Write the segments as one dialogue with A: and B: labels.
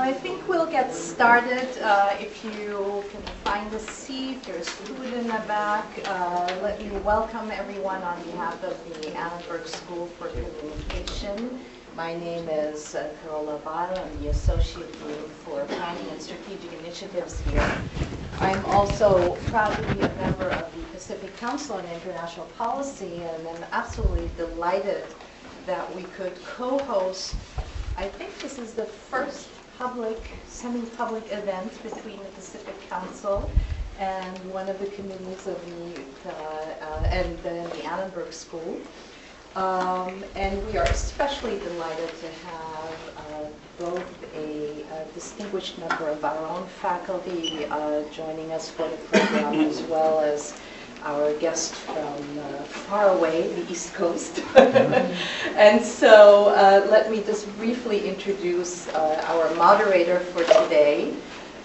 A: I think we'll get started. If you can find a seat, there's food in the back. Let me welcome everyone on behalf of the Annenberg School for Communication. My name is Paul van Zyl. I'm the Associate Dean for Planning and Strategic Initiatives here. I'm also proud to be a member of the Pacific Council on International Policy, and I'm absolutely delighted that we could co-host, I think this is the first public, semi-public event between the Pacific Council and one of the committees of the Annenberg School. And we are especially delighted to have both a distinguished member of our own faculty joining us for the program, as well as our guest from far away, the East Coast. And so let me just briefly introduce our moderator for today,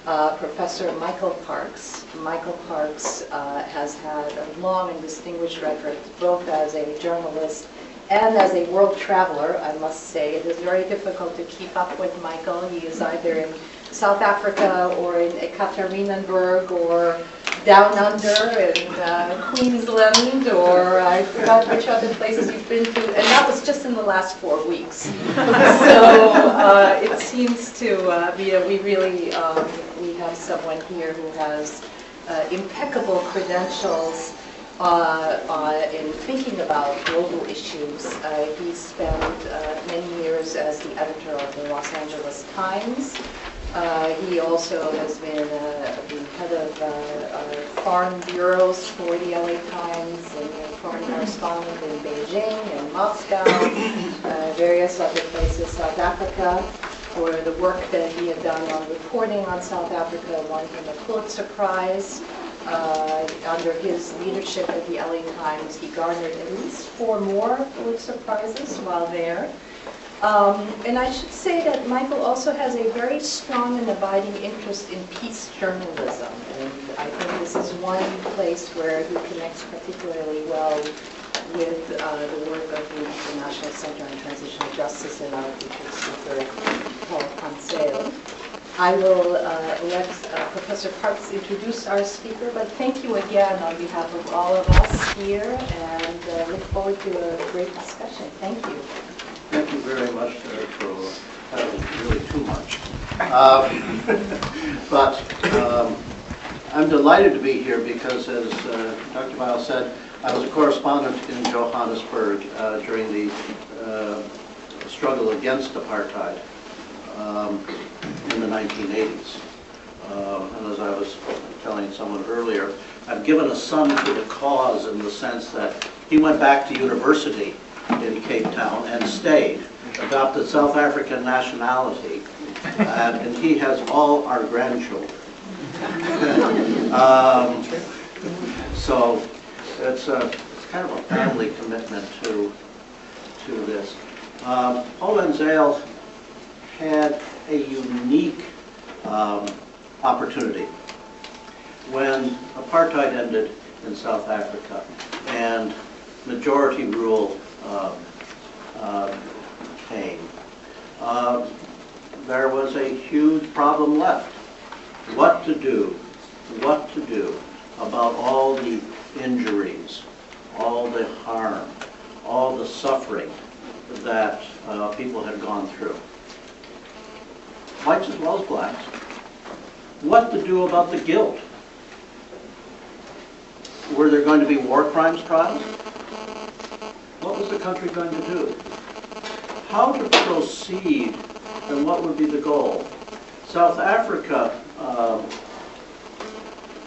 A: Professor Michael Parks. Michael Parks has had a long and distinguished record, both as a journalist and as a world traveler, I must say. It is very difficult to keep up with Michael. He is either in South Africa or in Ekaterinenburg or down under in Queensland, or I forgot which other places you've been to, and that was just in the last 4 weeks. So it seems to be we have someone here who has impeccable credentials in thinking about global issues. He spent many years as the editor of the Los Angeles Times. He also has been the head of foreign bureaus for the LA Times, and foreign correspondent in Beijing and Moscow, various other places, South Africa, for the work that he had done on reporting on South Africa, won him a Pulitzer Prize. Under his leadership at the LA Times, he garnered at least 4 more Pulitzer Prizes while there. And I should say that Michael also has a very strong and abiding interest in peace journalism. And I think this is one place where he connects particularly well with the work of the International Center on Transitional Justice and our featured speaker, Paul van Zyl. I will let Professor Parks introduce our speaker, but thank you again on behalf of all of us here, and look forward to a great discussion. Thank you.
B: Thank you very much for that was really too much. But I'm delighted to be here because, as Dr. Zyl said, I was a correspondent in Johannesburg during the struggle against apartheid in the 1980s. And as I was telling someone earlier, I've given a son to the cause in the sense that he went back to university in Cape Town and stayed, adopted South African nationality, and he has all our grandchildren. So it's kind of a family commitment to this. Paul van Zyl had a unique opportunity when apartheid ended in South Africa and majority rule came. There was a huge problem left. What to do about all the injuries, all the harm, all the suffering that people had gone through. Whites as well as blacks. What to do about the guilt? Were there going to be war crimes trials? What was the country going to do? How to proceed, and what would be the goal? South Africa,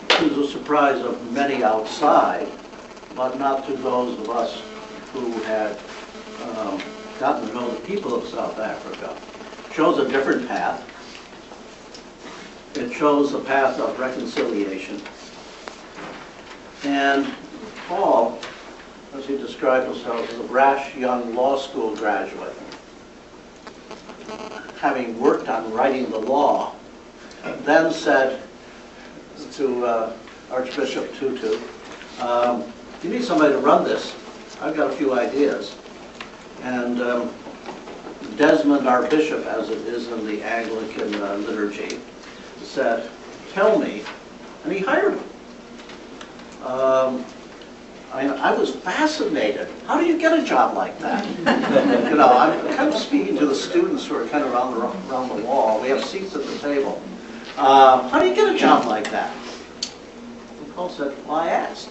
B: to the surprise of many outside, but not to those of us who had gotten to know the people of South Africa, shows a different path. It shows a path of reconciliation. And Paul, as he described himself, as a brash young law school graduate, having worked on writing the law, then said to Archbishop Tutu, you need somebody to run this. I've got a few ideas. And Desmond, our bishop, as it is in the Anglican liturgy, said, "Tell me," and he hired him. I was fascinated. How do you get a job like that? You know, I'm kind of speaking to the students who are kind of around the wall. We have seats at the table. How do you get a job like that? And Paul said, "Well, I asked."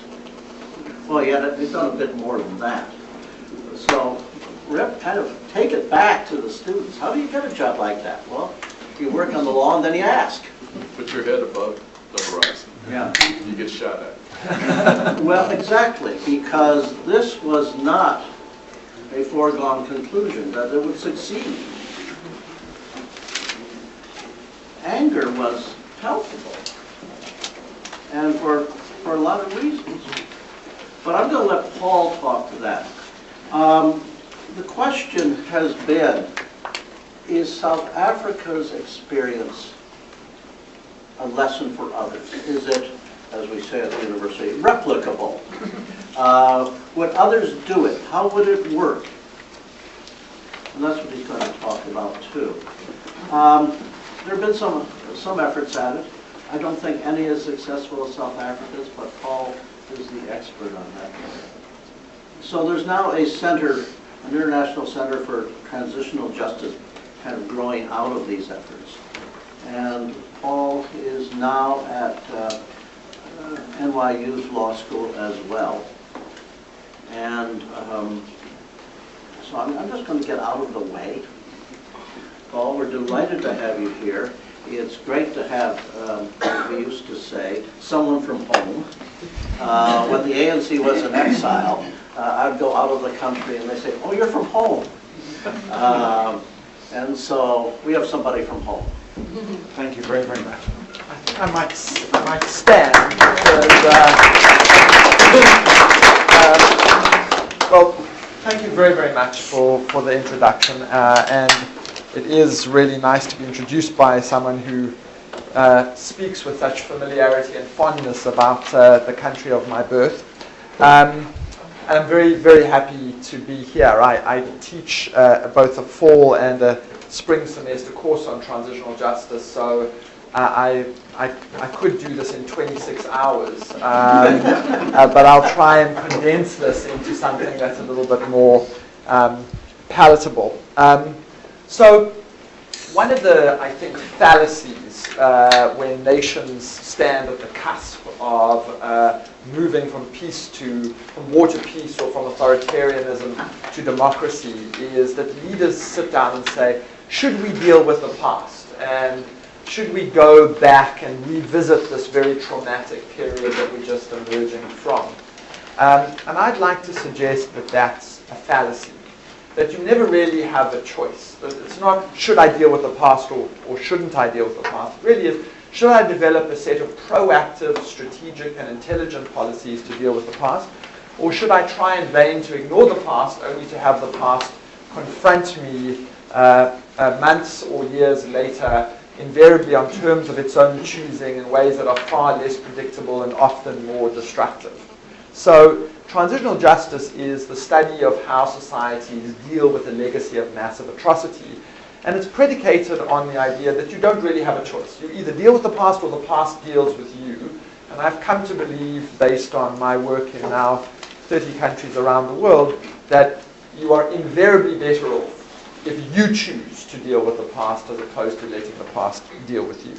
B: Well, yeah, he's done a bit more than that. So we have to kind of take it back to the students. How do you get a job like that? Well, you work on the law and then you ask.
C: Put your head above the horizon.
B: Yeah.
C: You get shot at.
B: Well, exactly, because this was not a foregone conclusion that it would succeed. Anger was palpable, and for a lot of reasons. But I'm going to let Paul talk to that. The question has been, is South Africa's experience a lesson for others? Is it, as we say at the university, replicable? Would others do it? How would it work? And that's what he's going to talk about too. There have been some efforts at it. I don't think any as successful as South Africa's, but Paul is the expert on that. So there's now a center, an international center for transitional justice, kind of growing out of these efforts. And Paul is now at NYU's law school as well. And so I'm just going to get out of the way. Paul, we're delighted to have you here. It's great to have, as we used to say, someone from home. When the ANC was in exile, I'd go out of the country and they say, "Oh, you're from home." And so we have somebody from home.
D: Thank you very, very much. I think I might stand because, well, thank you very, very much for the introduction. And it is really nice to be introduced by someone who speaks with such familiarity and fondness about the country of my birth. And I'm very, very happy to be here. I teach both a fall and a spring semester course on transitional justice, so I could do this in 26 hours, but I'll try and condense this into something that's a little bit more palatable. So one of the, I think, fallacies when nations stand at the cusp of moving from war to peace or from authoritarianism to democracy is that leaders sit down and say, should we deal with the past? And should we go back and revisit this very traumatic period that we're just emerging from? And I'd like to suggest that that's a fallacy, that you never really have a choice. It's not, should I deal with the past or shouldn't I deal with the past? It really is, should I develop a set of proactive, strategic, and intelligent policies to deal with the past? Or should I try in vain to ignore the past, only to have the past confront me months or years later, invariably on terms of its own choosing in ways that are far less predictable and often more destructive? So transitional justice is the study of how societies deal with the legacy of massive atrocity. And it's predicated on the idea that you don't really have a choice. You either deal with the past or the past deals with you. And I've come to believe, based on my work in now 30 countries around the world, that you are invariably better off if you choose to deal with the past as opposed to letting the past deal with you.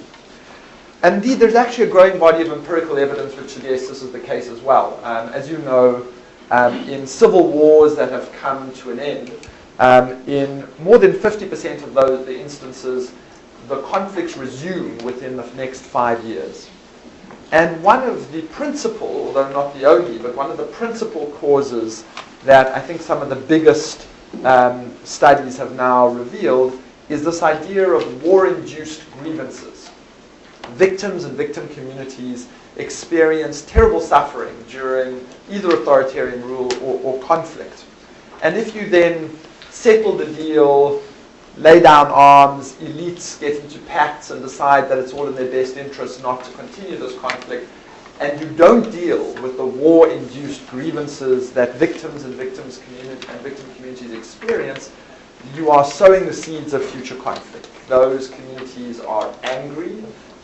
D: And indeed, there's actually a growing body of empirical evidence which suggests this is the case as well. As you know, in civil wars that have come to an end, in more than 50% of the instances, the conflicts resume within the next 5 years. And one of the principal, although not the only, but one of the principal causes that I think some of the biggest studies have now revealed is this idea of war-induced grievances. Victims and victim communities experience terrible suffering during either authoritarian rule or conflict. And if you then settle the deal, lay down arms, elites get into pacts and decide that it's all in their best interest not to continue this conflict, and you don't deal with the war-induced grievances that victims and victim communities experience, you are sowing the seeds of future conflict. Those communities are angry.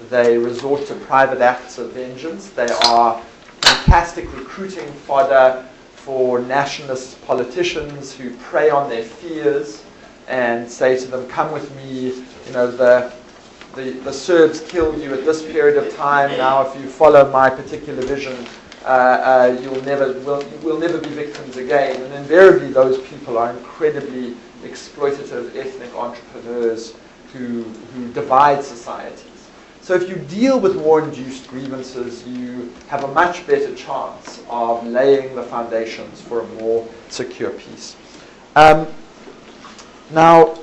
D: They resort to private acts of vengeance. They are fantastic recruiting fodder for nationalist politicians who prey on their fears and say to them, come with me, you know, the Serbs killed you at this period of time. Now if you follow my particular vision, we'll never be victims again. And invariably those people are incredibly exploitative ethnic entrepreneurs who divide societies. So if you deal with war-induced grievances, you have a much better chance of laying the foundations for a more secure peace. Now,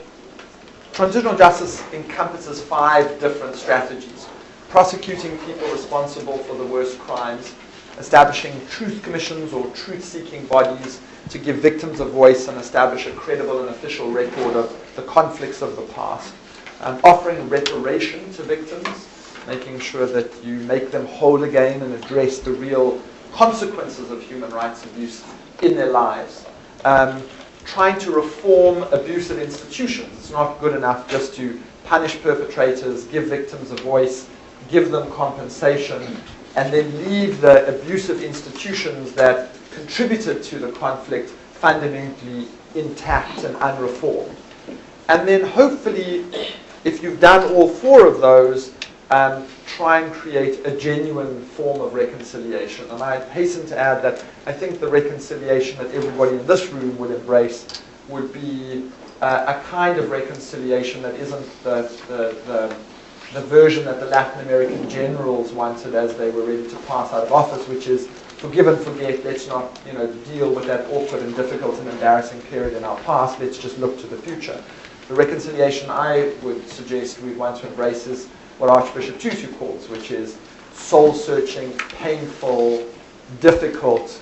D: transitional justice encompasses 5 different strategies: prosecuting people responsible for the worst crimes, establishing truth commissions or truth-seeking bodies to give victims a voice and establish a credible and official record of the conflicts of the past, offering reparation to victims, making sure that you make them whole again and address the real consequences of human rights abuse in their lives, trying to reform abusive institutions. It's not good enough just to punish perpetrators, give victims a voice, give them compensation, and then leave the abusive institutions that contributed to the conflict fundamentally intact and unreformed. And then hopefully, if you've done all 4 of those, try and create a genuine form of reconciliation. And I hasten to add that I think the reconciliation that everybody in this room would embrace would be a kind of reconciliation that isn't the version that the Latin American generals wanted as they were ready to pass out of office, which is forgive and forget. Let's not, deal with that awkward and difficult and embarrassing period in our past. Let's just look to the future. The reconciliation I would suggest we want to embrace is what Archbishop Tutu calls, which is soul-searching, painful, difficult,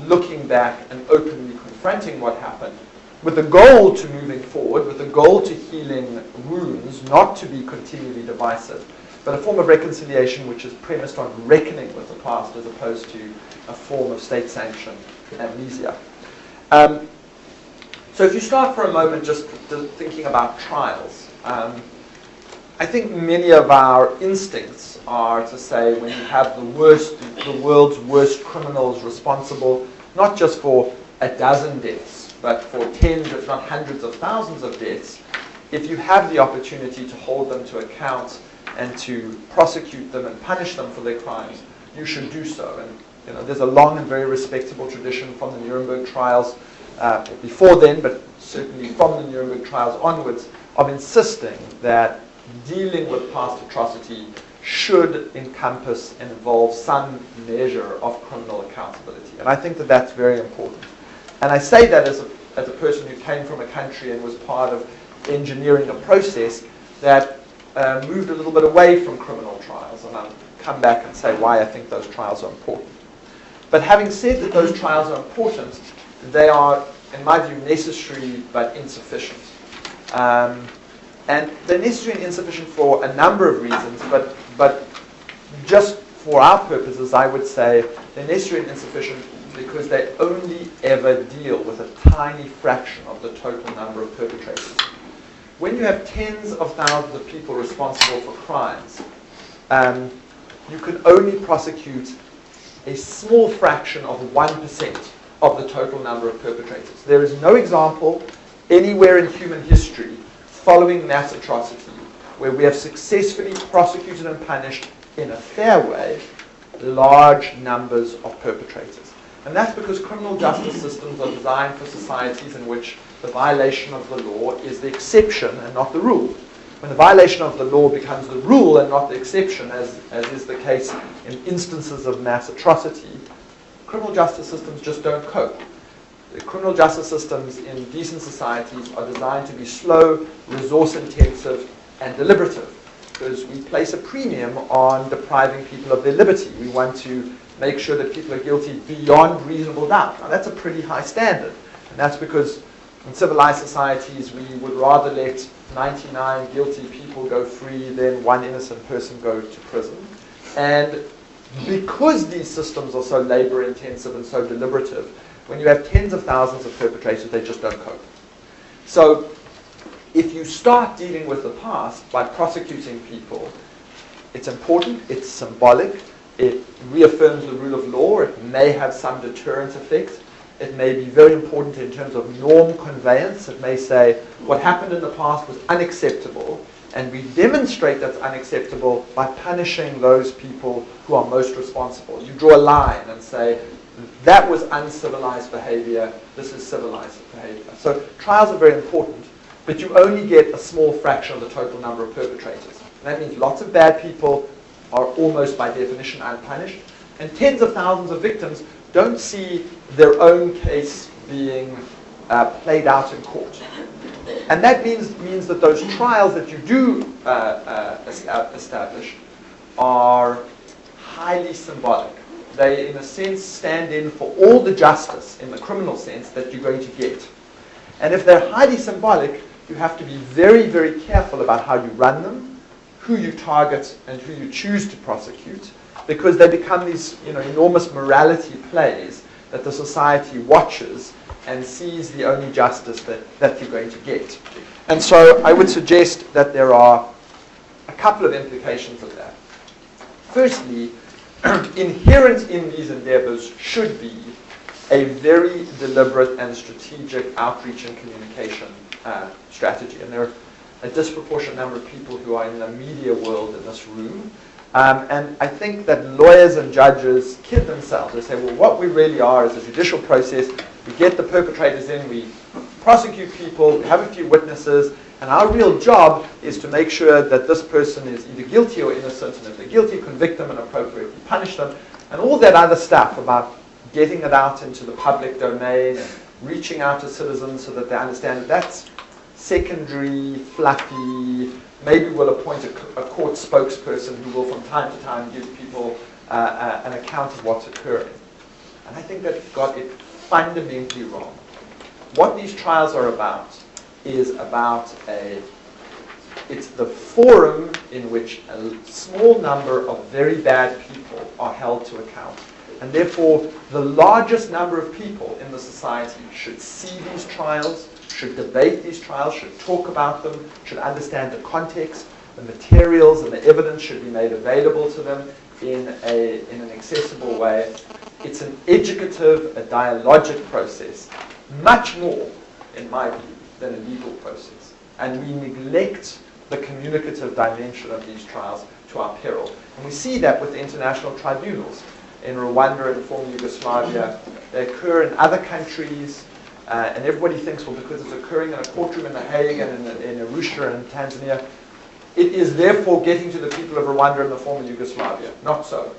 D: looking back and openly confronting what happened, with the goal to moving forward, with the goal to healing wounds, not to be continually divisive, but a form of reconciliation which is premised on reckoning with the past as opposed to a form of state-sanctioned amnesia. So if you start for a moment just thinking about trials, I think many of our instincts are to say when you have the world's worst criminals responsible, not just for a dozen deaths, but for tens, if not hundreds of thousands of deaths, if you have the opportunity to hold them to account and to prosecute them and punish them for their crimes, you should do so. And there's a long and very respectable tradition from the Nuremberg trials, before then, but certainly from the Nuremberg trials onwards, of insisting that dealing with past atrocity should encompass and involve some measure of criminal accountability. And I think that that's very important. And I say that as a person who came from a country and was part of engineering a process that moved a little bit away from criminal trials. And I'll come back and say why I think those trials are important. But having said that those trials are important, they are, in my view, necessary but insufficient. And they're necessary and insufficient for a number of reasons, but just for our purposes, I would say they're necessary and insufficient because they only ever deal with a tiny fraction of the total number of perpetrators. When you have tens of thousands of people responsible for crimes, you can only prosecute a small fraction of 1% of the total number of perpetrators. There is no example anywhere in human history following mass atrocity where we have successfully prosecuted and punished in a fair way large numbers of perpetrators. And that's because criminal justice systems are designed for societies in which the violation of the law is the exception and not the rule. When the violation of the law becomes the rule and not the exception, as is the case in instances of mass atrocity, criminal justice systems just don't cope. The criminal justice systems in decent societies are designed to be slow, resource-intensive, and deliberative, because we place a premium on depriving people of their liberty. We want to make sure that people are guilty beyond reasonable doubt. Now, that's a pretty high standard, and that's because in civilized societies, we would rather let 99 guilty people go free than one innocent person go to prison. And because these systems are so labor-intensive and so deliberative, when you have tens of thousands of perpetrators, they just don't cope. So if you start dealing with the past by prosecuting people, it's important, it's symbolic, it reaffirms the rule of law, it may have some deterrent effect, it may be very important in terms of norm conveyance, it may say what happened in the past was unacceptable, and we demonstrate that's unacceptable by punishing those people who are most responsible. You draw a line and say, that was uncivilized behavior, this is civilized behavior. So trials are very important, but you only get a small fraction of the total number of perpetrators. And that means lots of bad people are almost by definition unpunished, and tens of thousands of victims don't see their own case being played out in court. And that means that those trials that you do establish are highly symbolic. They, in a sense, stand in for all the justice, in the criminal sense, that you're going to get. And if they're highly symbolic, you have to be very, very careful about how you run them, who you target, and who you choose to prosecute, because they become these enormous morality plays that the society watches and sees the only justice that you're going to get. And so I would suggest that there are a couple of implications of that. Firstly, inherent in these endeavors should be a very deliberate and strategic outreach and communication strategy. And there are a disproportionate number of people who are in the media world in this room. And I think that lawyers and judges kid themselves. They say, well, what we really are is a judicial process. We get the perpetrators in, we prosecute people, we have a few witnesses, and our real job is to make sure that this person is either guilty or innocent, and if they're guilty, convict them and appropriately punish them. And all that other stuff about getting it out into the public domain and reaching out to citizens so that they understand that that's secondary, fluffy. Maybe we'll appoint a court spokesperson who will from time to time give people an account of what's occurring. And I think that got it fundamentally wrong. What these trials are about is it's the forum in which a small number of very bad people are held to account. And therefore, the largest number of people in the society should see these trials, should debate these trials, should talk about them, should understand the context, the materials and the evidence should be made available to them in an accessible way. It's an educative, a dialogic process, much more, in my view, than a legal process. And we neglect the communicative dimension of these trials to our peril. And we see that with the international tribunals in Rwanda and former Yugoslavia. They occur in other countries, and everybody thinks, well, because it's occurring in a courtroom in The Hague and in Arusha and Tanzania, it is therefore getting to the people of Rwanda and the former Yugoslavia. Not so.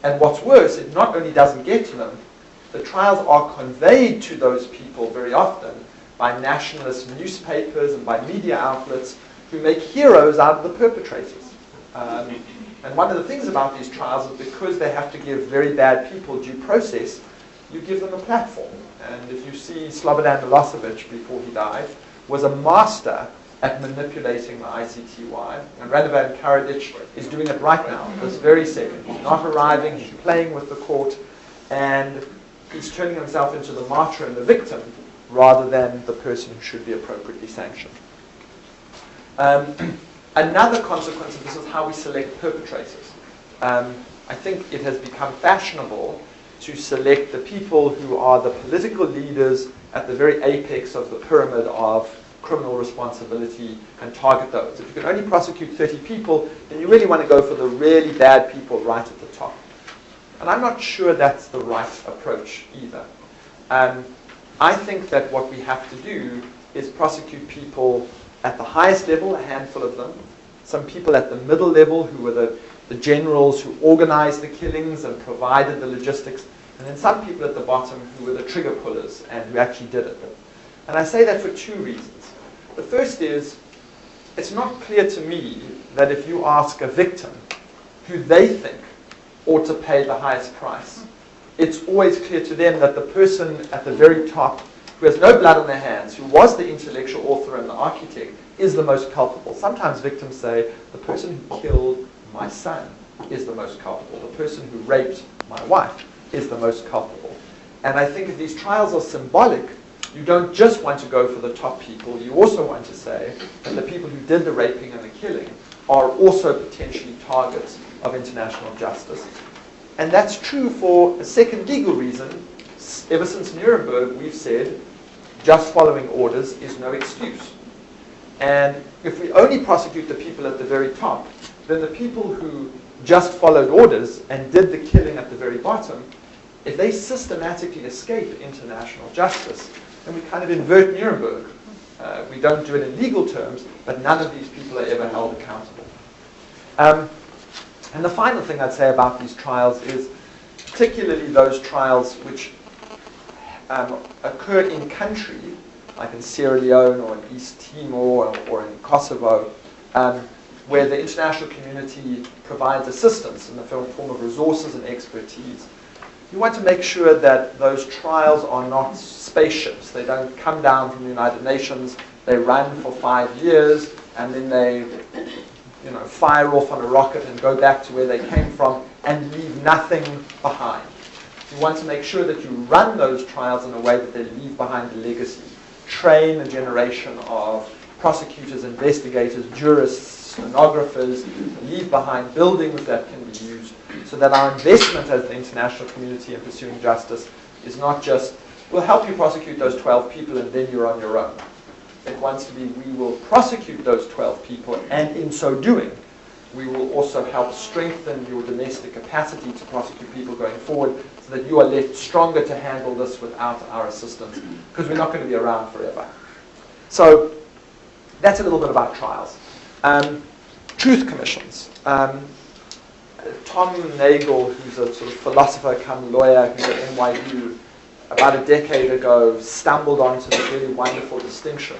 D: And what's worse, it not only doesn't get to them, the trials are conveyed to those people very often by nationalist newspapers and by media outlets who make heroes out of the perpetrators. And one of the things about these trials is because they have to give very bad people due process, you give them a platform. And if you see Slobodan Milosevic before he died, was a master at manipulating the ICTY. And Radovan Karadzic is doing it right now, this very second. He's not arriving, he's playing with the court, and he's turning himself into the martyr and the victim rather than the person who should be appropriately sanctioned. Another consequence of this is how we select perpetrators. I think it has become fashionable to select the people who are the political leaders at the very apex of the pyramid of criminal responsibility and target those. If you can only prosecute 30 people, then you really want to go for the really bad people right at the top. And I'm not sure that's the right approach either. I think that what we have to do is prosecute people at the highest level, a handful of them, some people at the middle level who were the generals who organized the killings and provided the logistics, and then some people at the bottom who were the trigger pullers and who actually did it. And I say that for two reasons. The first is, it's not clear to me that if you ask a victim who they think ought to pay the highest price, it's always clear to them that the person at the very top who has no blood on their hands, who was the intellectual author and the architect, is the most culpable. Sometimes victims say, the person who killed my son is the most culpable. The person who raped my wife is the most culpable. And I think if these trials are symbolic, you don't just want to go for the top people, you also want to say that the people who did the raping and the killing are also potentially targets of international justice. And that's true for a second legal reason. Ever since Nuremberg, we've said just following orders is no excuse. And if we only prosecute the people at the very top, then the people who just followed orders and did the killing at the very bottom, if they systematically escape international justice, then we kind of invert Nuremberg. We don't do it in legal terms, but none of these people are ever held accountable. And the final thing I'd say about these trials is particularly those trials which occur in country, like in Sierra Leone or in East Timor or in Kosovo, where the international community provides assistance in the form of resources and expertise. You want to make sure that those trials are not spaceships. They don't come down from the United Nations, they run for 5 years, and then they fire off on a rocket and go back to where they came from and leave nothing behind. You want to make sure that you run those trials in a way that they leave behind a legacy. Train a generation of prosecutors, investigators, jurists, stenographers, leave behind buildings that can be used, so that our investment as the international community in pursuing justice is not just, we'll help you prosecute those 12 people and then you're on your own. It wants to be, we will prosecute those 12 people, and in so doing, we will also help strengthen your domestic capacity to prosecute people going forward, so that you are left stronger to handle this without our assistance, because we're not going to be around forever. So that's a little bit about trials. Truth commissions. Tom Nagel, who's a sort of philosopher come lawyer who's at NYU, about a decade ago stumbled onto the really wonderful distinction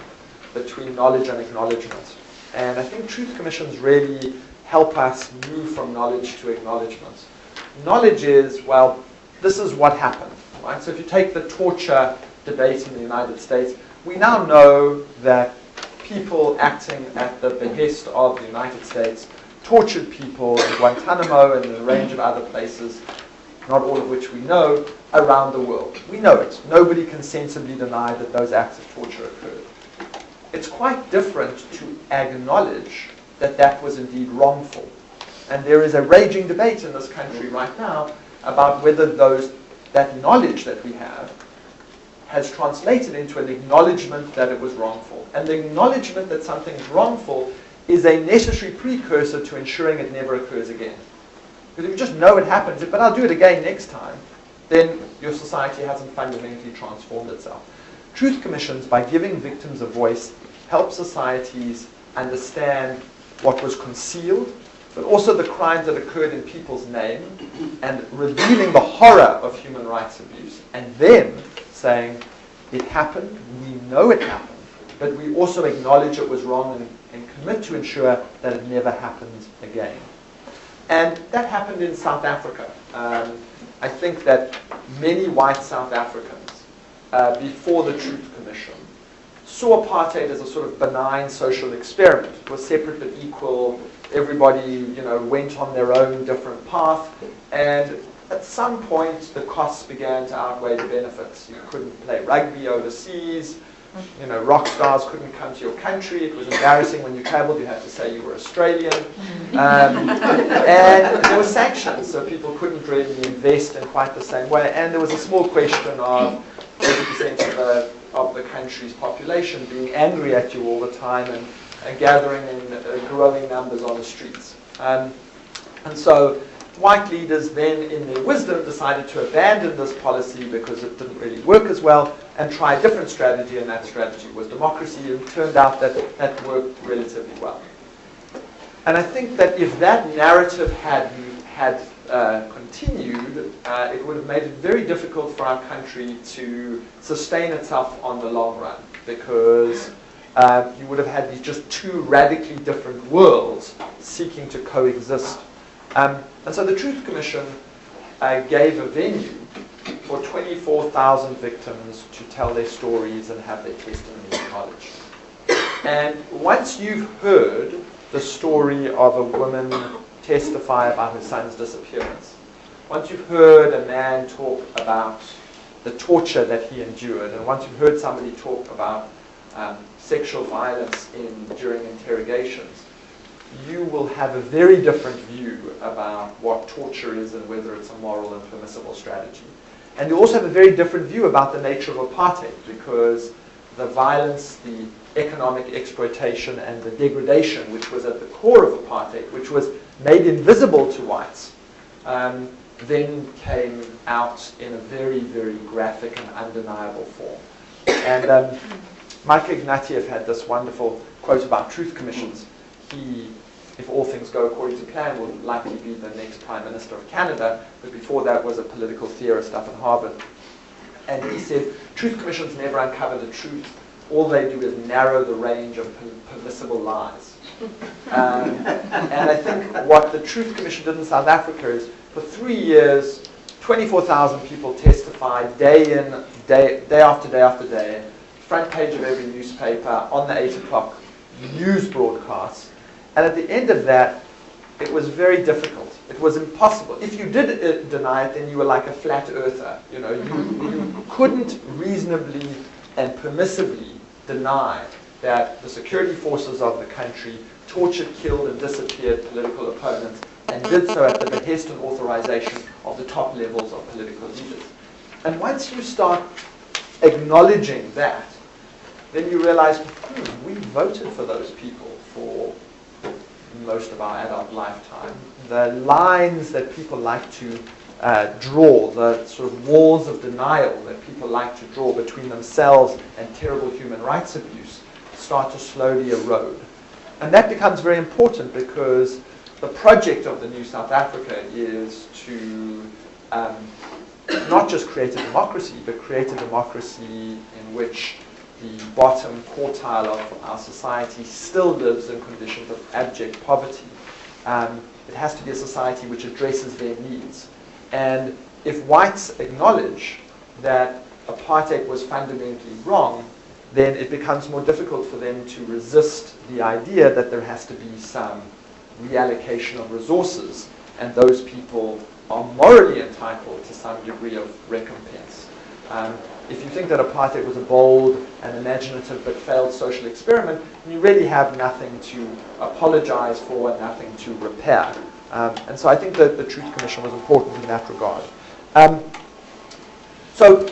D: between knowledge and acknowledgement. And I think truth commissions really help us move from knowledge to acknowledgement. Knowledge is, well, this is what happened, right? So if you take the torture debate in the United States, we now know that people acting at the behest of the United States tortured people in Guantanamo and in a range of other places, not all of which we know, around the world. We know it. Nobody can sensibly deny that those acts of torture occurred. It's quite different to acknowledge that that was indeed wrongful. And there is a raging debate in this country right now about whether that knowledge that we have has translated into an acknowledgement that it was wrongful. And the acknowledgement that something is wrongful is a necessary precursor to ensuring it never occurs again. Because if you just know it happens, but I'll do it again next time, then your society hasn't fundamentally transformed itself. Truth commissions, by giving victims a voice, help societies understand what was concealed, but also the crimes that occurred in people's name, and revealing the horror of human rights abuse, and then saying, it happened, we know it happened, but we also acknowledge it was wrong and commit to ensure that it never happens again. And that happened in South Africa. I think that many white South Africans, before the Truth Commission, saw apartheid as a sort of benign social experiment. It was separate but equal. Everybody, went on their own different path. And at some point, the costs began to outweigh the benefits. You couldn't play rugby overseas. Rock stars couldn't come to your country. It was embarrassing when you traveled. You had to say you were Australian. And there were sanctions, so people couldn't really invest in quite the same way. And there was a small question of 80% of the country's population being angry at you all the time and gathering in growing numbers on the streets. And so white leaders then, in their wisdom, decided to abandon this policy because it didn't really work as well, and try a different strategy, and that strategy was democracy, and it turned out that that worked relatively well. And I think that if that narrative had continued, it would have made it very difficult for our country to sustain itself on the long run, because you would have had these just two radically different worlds seeking to coexist. And so the Truth Commission gave a venue for 24,000 victims to tell their stories and have their testimony acknowledged. And once you've heard the story of a woman testify about her son's disappearance, once you've heard a man talk about the torture that he endured. And once you've heard somebody talk about sexual violence during interrogations, you will have a very different view about what torture is and whether it's a moral and permissible strategy. And you also have a very different view about the nature of apartheid, because the violence, the economic exploitation, and the degradation, which was at the core of apartheid, which was made invisible to whites, then came out in a very, very graphic and undeniable form. And Mike Ignatieff had this wonderful quote about truth commissions. He, if all things go according to plan, will likely be the next Prime Minister of Canada, but before that was a political theorist up at Harvard. And he said, truth commissions never uncover the truth. All they do is narrow the range of permissible lies. And I think what the Truth Commission did in South Africa is, for 3 years, 24,000 people testified day in, day after day after day, front page of every newspaper, on the 8 o'clock news broadcasts. And at the end of that, it was very difficult. It was impossible. If you did deny it, then you were like a flat earther. You know, you couldn't reasonably and permissibly deny that the security forces of the country tortured, killed, and disappeared political opponents, and did so at the behest and authorization of the top levels of political leaders. And once you start acknowledging that, then you realize, we voted for those people for most of our adult lifetime. The lines that people like to draw, the sort of walls of denial that people like to draw between themselves and terrible human rights abuse, start to slowly erode. And that becomes very important, because the project of the New South Africa is to not just create a democracy, but create a democracy in which the bottom quartile of our society still lives in conditions of abject poverty. It has to be a society which addresses their needs. And if whites acknowledge that apartheid was fundamentally wrong, then it becomes more difficult for them to resist the idea that there has to be some reallocation of resources, and those people are morally entitled to some degree of recompense. If you think that apartheid was a bold and imaginative but failed social experiment, you really have nothing to apologize for and nothing to repair. And so I think that the Truth Commission was important in that regard. So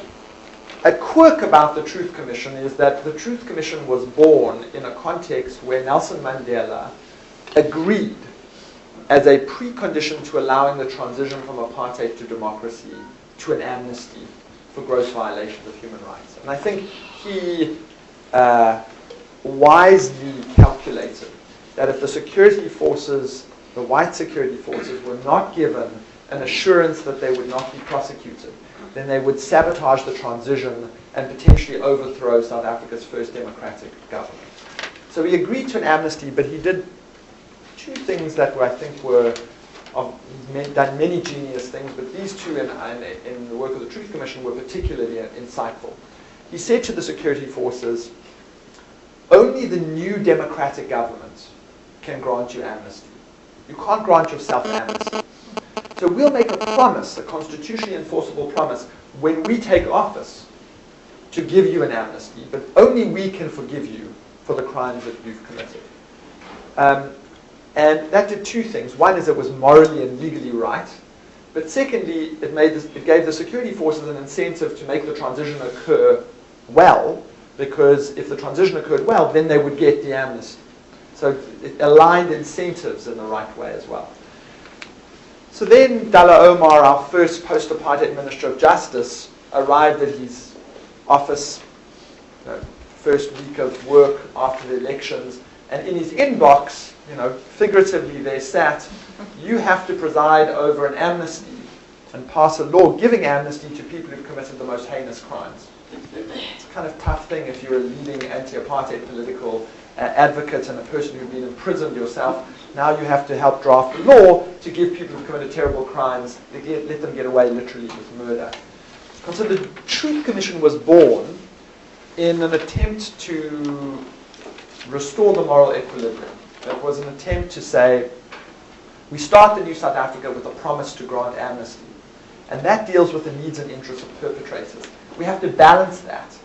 D: a quirk about the Truth Commission is that the Truth Commission was born in a context where Nelson Mandela agreed, as a precondition to allowing the transition from apartheid to democracy, to an amnesty for gross violations of human rights. And I think he wisely calculated that if the security forces, the white security forces, were not given an assurance that they would not be prosecuted, then they would sabotage the transition and potentially overthrow South Africa's first democratic government. So he agreed to an amnesty, but he did two things that I think were, he's done many genius things, but these two in the work of the Truth Commission were particularly insightful. He said to the security forces, only the new democratic government can grant you amnesty. You can't grant yourself amnesty. So we'll make a promise, a constitutionally enforceable promise, when we take office to give you an amnesty, but only we can forgive you for the crimes that you've committed. And that did two things. One is it was morally and legally right, but secondly, it gave the security forces an incentive to make the transition occur well, because if the transition occurred well, then they would get the amnesty. So it aligned incentives in the right way as well. So then Dalla Omar, our first post-apartheid Minister of Justice, arrived at his office, first week of work after the elections, and in his inbox, figuratively there sat, you have to preside over an amnesty and pass a law giving amnesty to people who've committed the most heinous crimes. It's a kind of tough thing if you're a leading anti-apartheid political advocate and a person who'd been imprisoned yourself. Now you have to help draft a law to give people who've committed terrible crimes, let them get away literally with murder. And so the Truth Commission was born in an attempt to restore the moral equilibrium. It was an attempt to say, we start the New South Africa with a promise to grant amnesty. And that deals with the needs and interests of perpetrators. we have to balance that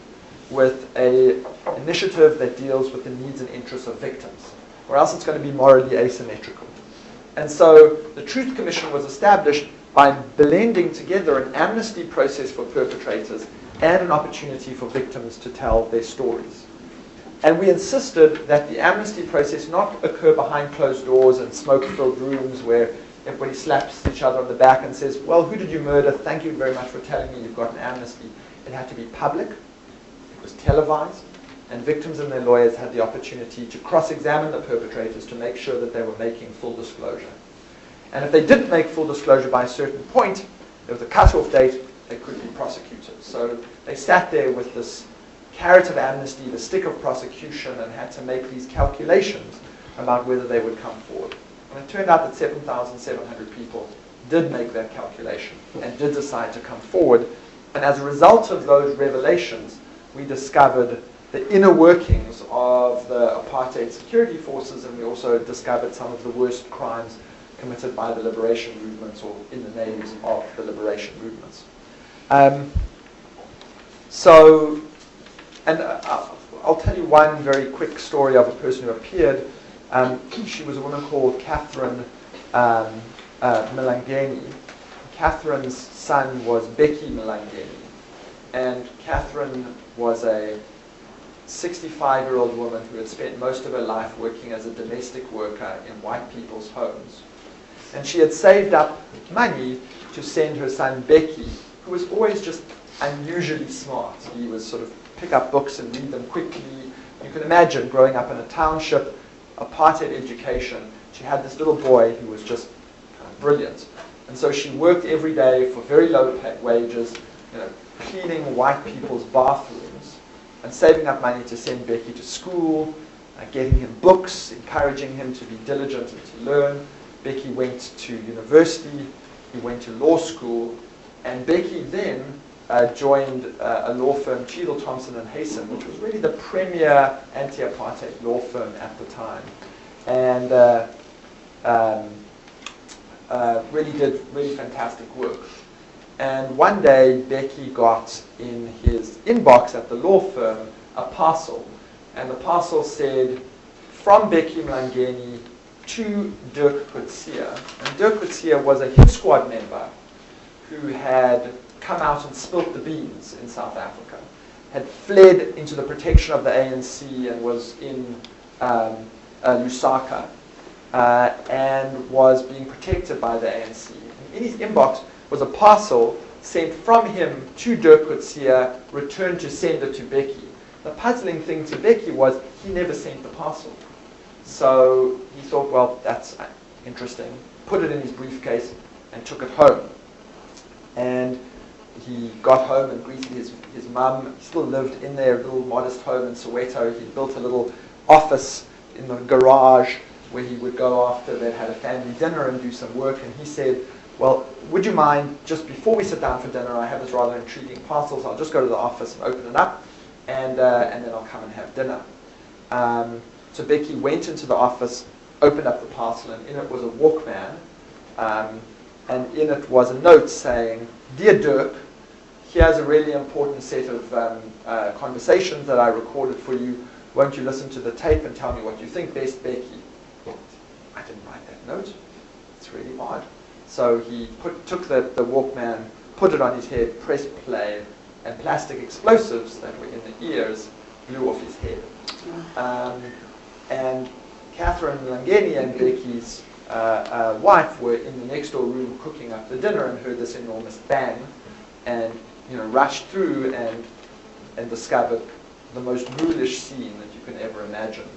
D: with an initiative that deals with the needs and interests of victims, or else it's going to be morally asymmetrical. And so the Truth Commission was established by blending together an amnesty process for perpetrators and an opportunity for victims to tell their stories. And we insisted that the amnesty process not occur behind closed doors and smoke-filled rooms where everybody slaps each other on the back and says, well, who did you murder? Thank you very much for telling me you've got an amnesty. It had to be public, it was televised, and victims and their lawyers had the opportunity to cross-examine the perpetrators to make sure that they were making full disclosure. And if they didn't make full disclosure by a certain point, there was a cut-off date, they could be prosecuted. So they sat there with this carrot of amnesty, the stick of prosecution, and had to make these calculations about whether they would come forward. And it turned out that 7,700 people did make that calculation and did decide to come forward. And as a result of those revelations, we discovered the inner workings of the apartheid security forces, and we also discovered some of the worst crimes committed by the liberation movements, or in the names of the liberation movements. I'll tell you one very quick story of a person who appeared. She was a woman called Catherine Milangeni. Catherine's son was Becky Milangeni. And Catherine was a 65-year-old woman who had spent most of her life working as a domestic worker in white people's homes. And she had saved up money to send her son Becky, who was always just unusually smart. He was sort of pick up books and read them quickly. You can imagine growing up in a township, apartheid education. She had this little boy who was just kind of brilliant. And so she worked every day for very low wages, cleaning white people's bathrooms and saving up money to send Becky to school, getting him books, encouraging him to be diligent and to learn. Becky went to university, he went to law school, and Becky then joined a law firm, Cheadle, Thompson & Hayson, which was really the premier anti-apartheid law firm at the time, and really did really fantastic work. And one day, Becky got in his inbox at the law firm a parcel, and the parcel said, from Becky Mlangeni to Dirk Coetzee. And Dirk Coetzee was a hit squad member who had come out and spilt the beans in South Africa, had fled into the protection of the ANC and was in Lusaka, and was being protected by the ANC. In his inbox was a parcel sent from him to Dirk Coetzee, returned to sender to Becky. The puzzling thing to Becky was he never sent the parcel. So he thought, well, that's interesting, put it in his briefcase and took it home. And he got home and greeted his mum. He still lived in their little modest home in Soweto. He built a little office in the garage where he would go after they'd had a family dinner and do some work. And he said, well, would you mind, just before we sit down for dinner, I have this rather intriguing parcel, so I'll just go to the office and open it up, and then I'll come and have dinner. So Becky went into the office, opened up the parcel, and in it was a Walkman, and in it was a note saying, Dear Dirk, here's a really important set of conversations that I recorded for you. Won't you listen to the tape and tell me what you think? Best, Becky. I didn't write that note. It's really odd. So he took the Walkman, put it on his head, pressed play, and plastic explosives that were in the ears blew off his head. And Catherine Langeni and Becky's wife were in the next door room cooking up the dinner and heard this enormous bang, and rushed through and discovered the most ghoulish scene that you can ever imagine,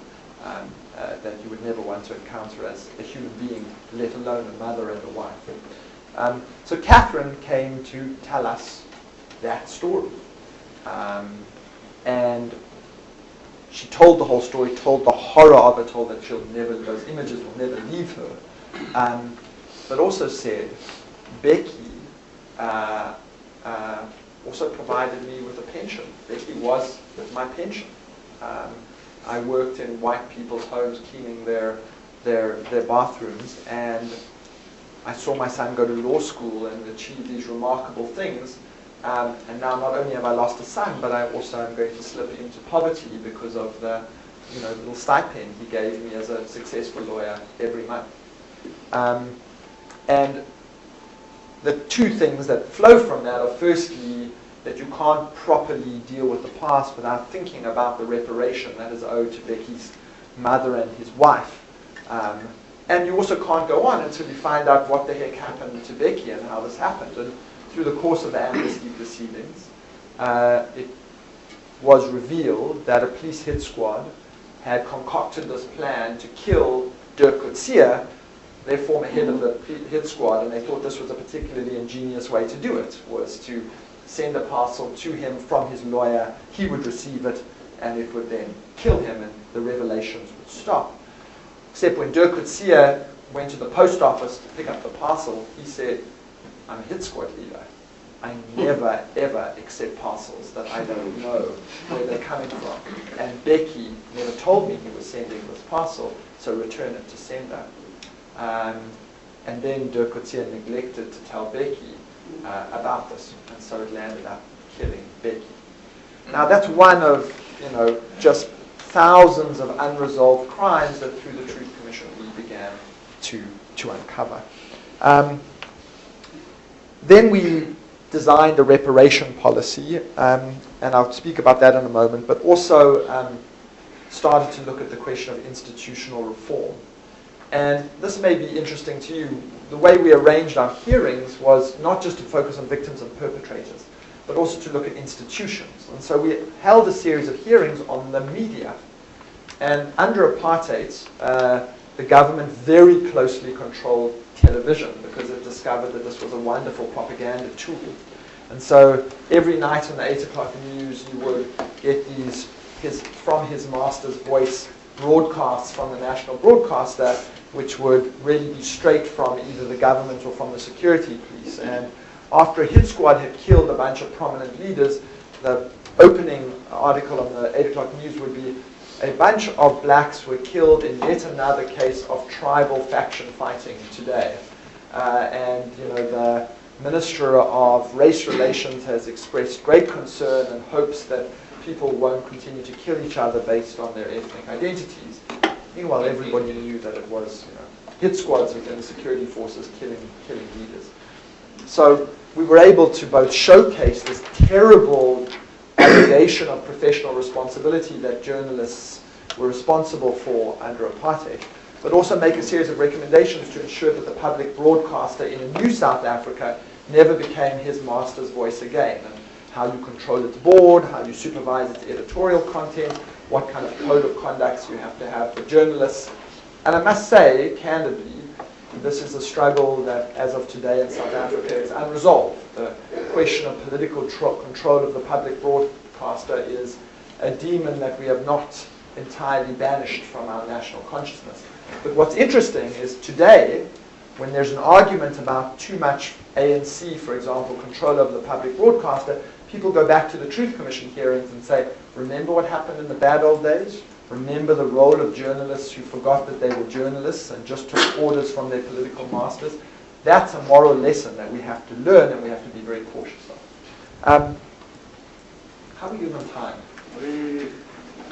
D: that you would never want to encounter as a human being, let alone a mother and a wife. So Catherine came to tell us that story, and she told the whole story, told the horror of it, told that those images will never leave her, but also said, Becky also provided me with a pension. Becky was my pension. I worked in white people's homes cleaning their bathrooms, and I saw my son go to law school and achieve these remarkable things, And now not only have I lost a son, but I also am going to slip into poverty because of the little stipend he gave me as a successful lawyer every month. And the two things that flow from that are firstly that you can't properly deal with the past without thinking about the reparation that is owed to Becky's mother and his wife. And you also can't go on until you find out what the heck happened to Becky and how this happened. And through the course of the amnesty proceedings, it was revealed that a police hit squad had concocted this plan to kill Dirk Coetzee, their former head of the hit squad, and they thought this was a particularly ingenious way to do it, was to send a parcel to him from his lawyer, he would receive it, and it would then kill him, and the revelations would stop. Except when Dirk Coetzee went to the post office to pick up the parcel, he said, "I'm a hit squad leader. I never, ever accept parcels that I don't know where they're coming from. And Becky never told me he was sending this parcel, so return it to sender." And then Dirk Coetzee neglected to tell Becky about this, and so it landed up killing Becky. Now that's one of, just thousands of unresolved crimes that through the Truth Commission we began to uncover. Then we designed a reparation policy, and I'll speak about that in a moment, but also started to look at the question of institutional reform. And this may be interesting to you. The way we arranged our hearings was not just to focus on victims and perpetrators, but also to look at institutions. And so we held a series of hearings on the media. And under apartheid, the government very closely controlled television because it discovered that this was a wonderful propaganda tool. And so every night on the 8 o'clock news, you would get these from his master's voice broadcasts from the national broadcaster, which would really be straight from either the government or from the security police. And after a hit squad had killed a bunch of prominent leaders, the opening article on the 8 o'clock news would be, "A bunch of blacks were killed in yet another case of tribal faction fighting today." And the Minister of Race Relations has expressed great concern and hopes that people won't continue to kill each other based on their ethnic identities. Meanwhile, everybody knew that it was hit squads within the security forces killing leaders. So we were able to both showcase this terrible allegation of professional responsibility that journalists were responsible for under apartheid, but also make a series of recommendations to ensure that the public broadcaster in a new South Africa never became his master's voice again, and how you control its board, how you supervise its editorial content, what kind of code of conducts you have to have for journalists. And I must say, candidly, this is a struggle that, as of today in South Africa, is unresolved. The question of political control of the public broadcaster is a demon that we have not entirely banished from our national consciousness. But what's interesting is today, when there's an argument about too much ANC, for example, control over the public broadcaster, people go back to the Truth Commission hearings and say, remember what happened in the bad old days? Remember the role of journalists who forgot that they were journalists and just took orders from their political masters? That's a moral lesson that we have to learn and we have to be very cautious of. How are we doing on time?
B: We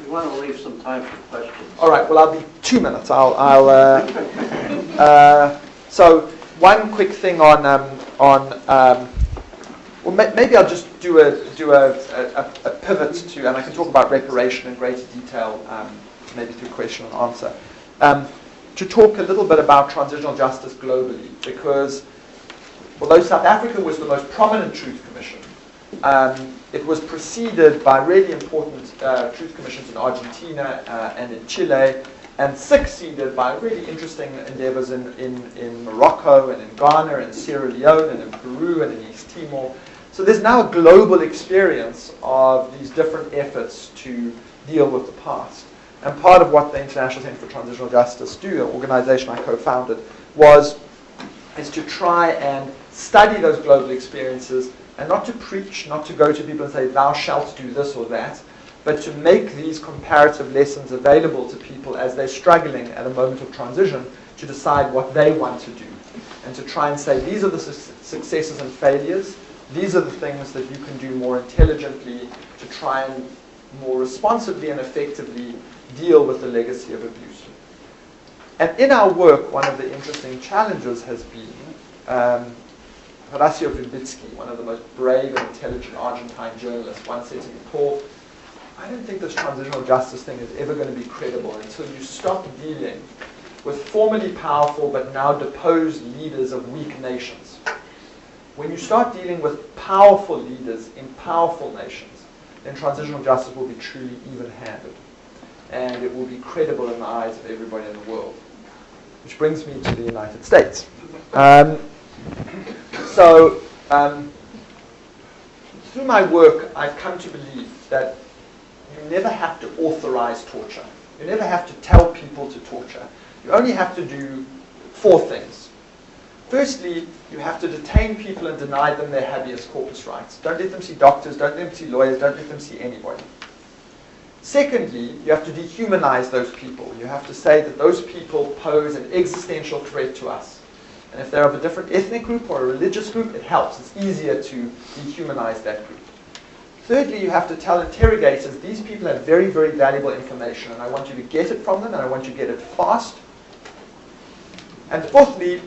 B: want to leave some time for questions.
D: All right, well, I'll be 2 minutes. So one quick thing on well, maybe I'll just do a pivot to, and I can talk about reparation in greater detail, maybe through question and answer, to talk a little bit about transitional justice globally, because although South Africa was the most prominent Truth Commission, it was preceded by really important Truth Commissions in Argentina and in Chile, and succeeded by really interesting endeavors in Morocco and in Ghana and Sierra Leone and in Peru and in East Timor. So there's now a global experience of these different efforts to deal with the past. And part of what the International Center for Transitional Justice do, an organization I co-founded, is to try and study those global experiences and not to preach, not to go to people and say, thou shalt do this or that, but to make these comparative lessons available to people as they're struggling at a moment of transition to decide what they want to do. And to try and say, these are the successes and failures these are the things that you can do more intelligently to try and more responsibly and effectively deal with the legacy of abuse. And in our work, one of the interesting challenges has been Horacio Verbitsky, one of the most brave and intelligent Argentine journalists, once said to me, Paul, I don't think this transitional justice thing is ever going to be credible until you stop dealing with formerly powerful but now deposed leaders of weak nations. When you start dealing with powerful leaders in powerful nations, then transitional justice will be truly even-handed. And it will be credible in the eyes of everybody in the world. Which brings me to the United States. Through my work, I've come to believe that you never have to authorize torture. You never have to tell people to torture. You only have to do 4 things. Firstly, you have to detain people and deny them their habeas corpus rights. Don't let them see doctors, don't let them see lawyers, don't let them see anybody. Secondly, you have to dehumanize those people. You have to say that those people pose an existential threat to us. And if they're of a different ethnic group or a religious group, it helps. It's easier to dehumanize that group. Thirdly, you have to tell interrogators, these people have very, very valuable information, and I want you to get it from them, and I want you to get it fast. And fourthly,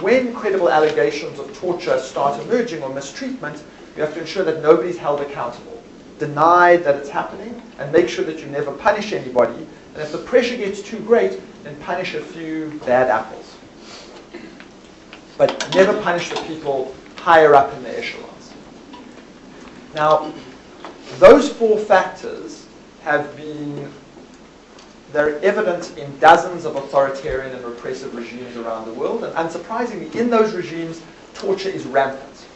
D: when credible allegations of torture start emerging or mistreatment, you have to ensure that nobody's held accountable. Deny that it's happening, and make sure that you never punish anybody. And if the pressure gets too great, then punish a few bad apples. But never punish the people higher up in the echelons. Now, those 4 factors have been, they're evident in dozens of authoritarian and repressive regimes around the world. And unsurprisingly, in those regimes, torture is rampant.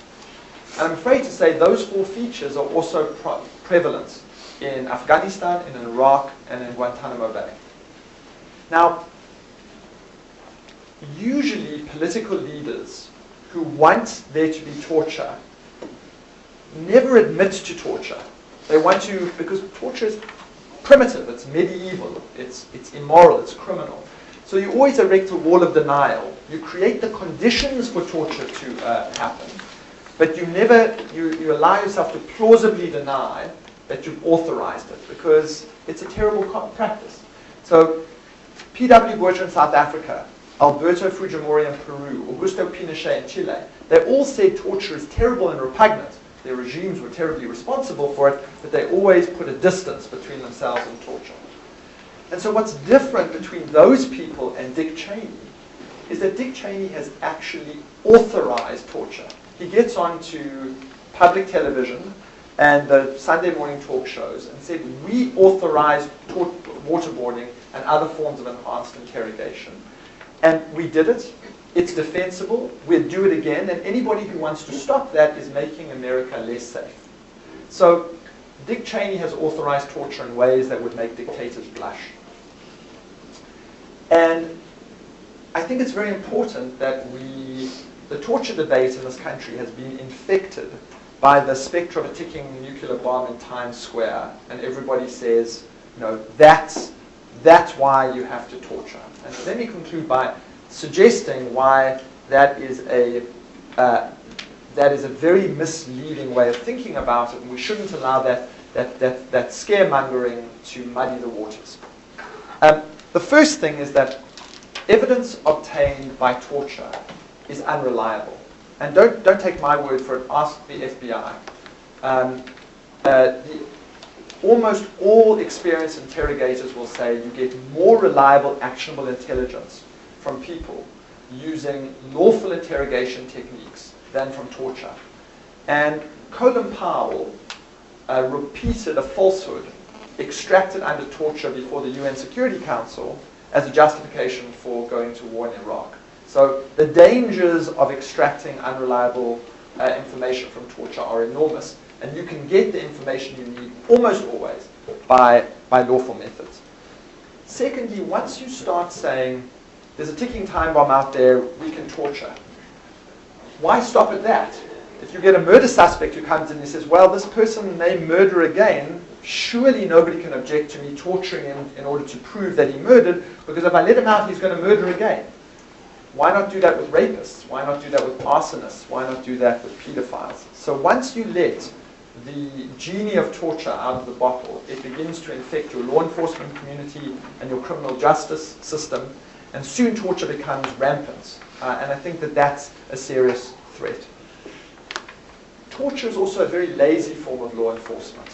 D: And I'm afraid to say those 4 features are also prevalent in Afghanistan, in Iraq, and in Guantanamo Bay. Now, usually political leaders who want there to be torture never admit to torture. They want to, because torture is primitive, it's medieval, it's immoral, it's criminal. So you always erect a wall of denial. You create the conditions for torture to happen, but you never, you allow yourself to plausibly deny that you've authorized it, because it's a terrible practice. So P.W. Botha in South Africa, Alberto Fujimori in Peru, Augusto Pinochet in Chile, they all said torture is terrible and repugnant. Their regimes were terribly responsible for it, but they always put a distance between themselves and torture. And so what's different between those people and Dick Cheney is that Dick Cheney has actually authorized torture. He gets onto public television and the Sunday morning talk shows and said, we authorize waterboarding and other forms of enhanced interrogation. And we did it. It's defensible. We'll do it again. And anybody who wants to stop that is making America less safe. So Dick Cheney has authorized torture in ways that would make dictators blush. And I think it's very important that the torture debate in this country has been infected by the specter of a ticking nuclear bomb in Times Square. And everybody says, that's why you have to torture. And let me conclude by suggesting why that is a very misleading way of thinking about it, and we shouldn't allow that scaremongering to muddy the waters. The first thing is that evidence obtained by torture is unreliable. And don't take my word for it, ask the FBI. Almost all experienced interrogators will say you get more reliable, actionable intelligence from people using lawful interrogation techniques than from torture. And Colin Powell repeated a falsehood extracted under torture before the UN Security Council as a justification for going to war in Iraq. So the dangers of extracting unreliable information from torture are enormous, and you can get the information you need almost always by lawful methods. Secondly, once you start saying, there's a ticking time bomb out there, we can torture, why stop at that? If you get a murder suspect who comes in and says, well, this person may murder again, surely nobody can object to me torturing him in order to prove that he murdered, because if I let him out, he's going to murder again. Why not do that with rapists? Why not do that with arsonists? Why not do that with pedophiles? So once you let the genie of torture out of the bottle, it begins to infect your law enforcement community and your criminal justice system, and soon torture becomes rampant. And I think that that's a serious threat. Torture is also a very lazy form of law enforcement.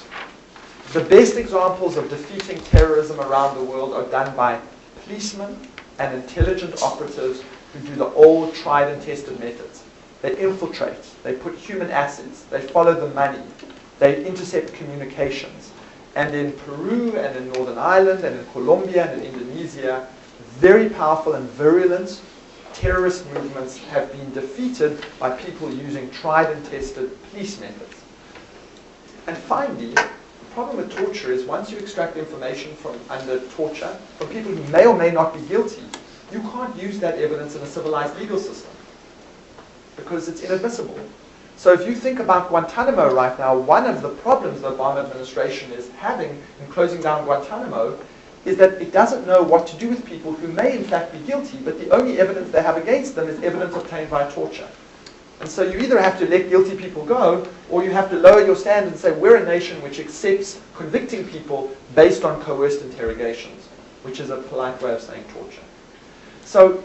D: The best examples of defeating terrorism around the world are done by policemen and intelligent operatives who do the old tried and tested methods. They infiltrate, they put human assets, they follow the money, they intercept communications. And in Peru and in Northern Ireland and in Colombia and in Indonesia, very powerful and virulent terrorist movements have been defeated by people using tried and tested police methods. And finally, the problem with torture is once you extract information from under torture, from people who may or may not be guilty, you can't use that evidence in a civilized legal system because it's inadmissible. So if you think about Guantanamo right now, one of the problems the Obama administration is having in closing down Guantanamo is that it doesn't know what to do with people who may in fact be guilty, but the only evidence they have against them is evidence obtained by torture. And so you either have to let guilty people go, or you have to lower your standards and say, we're a nation which accepts convicting people based on coerced interrogations, which is a polite way of saying torture. So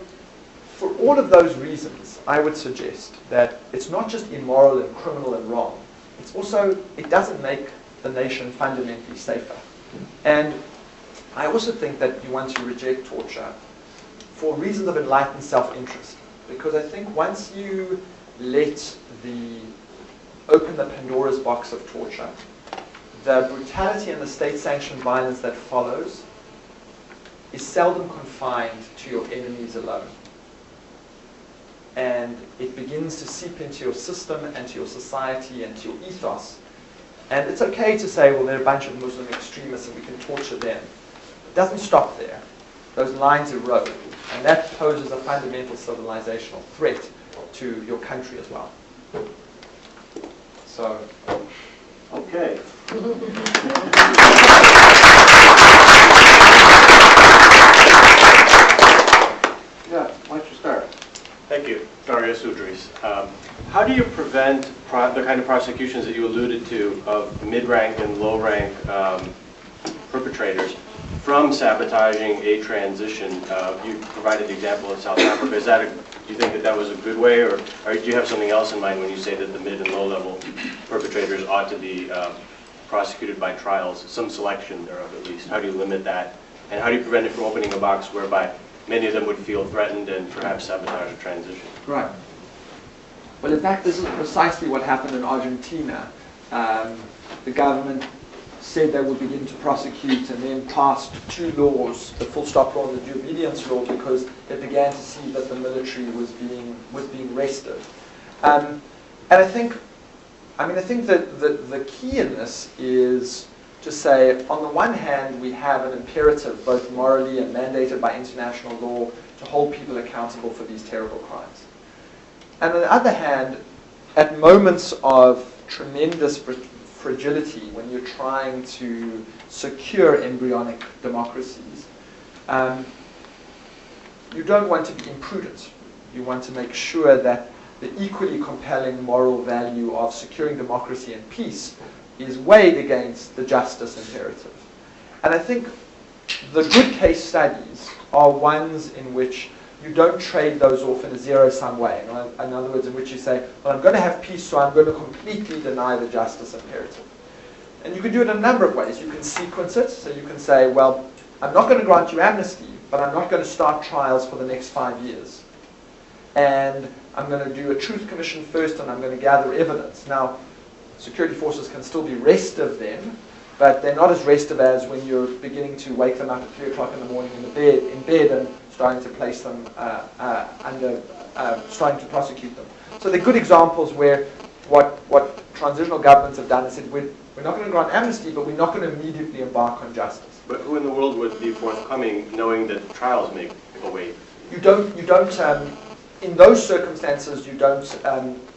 D: for all of those reasons, I would suggest that it's not just immoral and criminal and wrong. It's also, it doesn't make the nation fundamentally safer. And I also think that you want to reject torture for reasons of enlightened self-interest. Because I think once you open the Pandora's box of torture, the brutality and the state-sanctioned violence that follows is seldom confined to your enemies alone. And it begins to seep into your system and to your society and to your ethos. And it's okay to say, well, they're a bunch of Muslim extremists and we can torture them. It doesn't stop there. Those lines erode. And that poses a fundamental civilizational threat to your country as well. So,
B: Okay. Yeah, why don't you start?
E: Thank you, Darius Udris. How do you prevent the kind of prosecutions that you alluded to of mid-rank and low-rank perpetrators from sabotaging a transition? You provided the example of South Africa. Do you think that was a good way, or do you have something else in mind when you say that the mid and low-level perpetrators ought to be prosecuted by trials, some selection thereof at least? How do you limit that, and how do you prevent it from opening a box whereby many of them would feel threatened and perhaps sabotage a transition?
D: right. Well, in fact, this is precisely what happened in Argentina. The government said they would begin to prosecute and then passed two laws, the full stop law and the due obedience law, because they began to see that the military was being rested. And I think that the key in this is to say, on the one hand, we have an imperative, both morally and mandated by international law, to hold people accountable for these terrible crimes. And on the other hand, at moments of tremendous fragility, when you're trying to secure embryonic democracies, you don't want to be imprudent. You want to make sure that the equally compelling moral value of securing democracy and peace is weighed against the justice imperative. And I think the good case studies are ones in which you don't trade those off in a zero-sum way. In other words, in which you say, well, I'm going to have peace, so I'm going to completely deny the justice imperative. And you can do it in a number of ways. You can sequence it, so you can say, well, I'm not going to grant you amnesty, but I'm not going to start trials for the next 5 years. And I'm going to do a truth commission first, and I'm going to gather evidence. Now, security forces can still be restive then, but they're not as restive as when you're beginning to wake them up at 3 o'clock in the morning in bed and starting to place them starting to prosecute them. So they're good examples where what transitional governments have done is said, we're not going to grant amnesty, but we're not going to immediately embark on justice.
E: But who in the world would be forthcoming knowing that trials may await?
D: You don't, in those circumstances,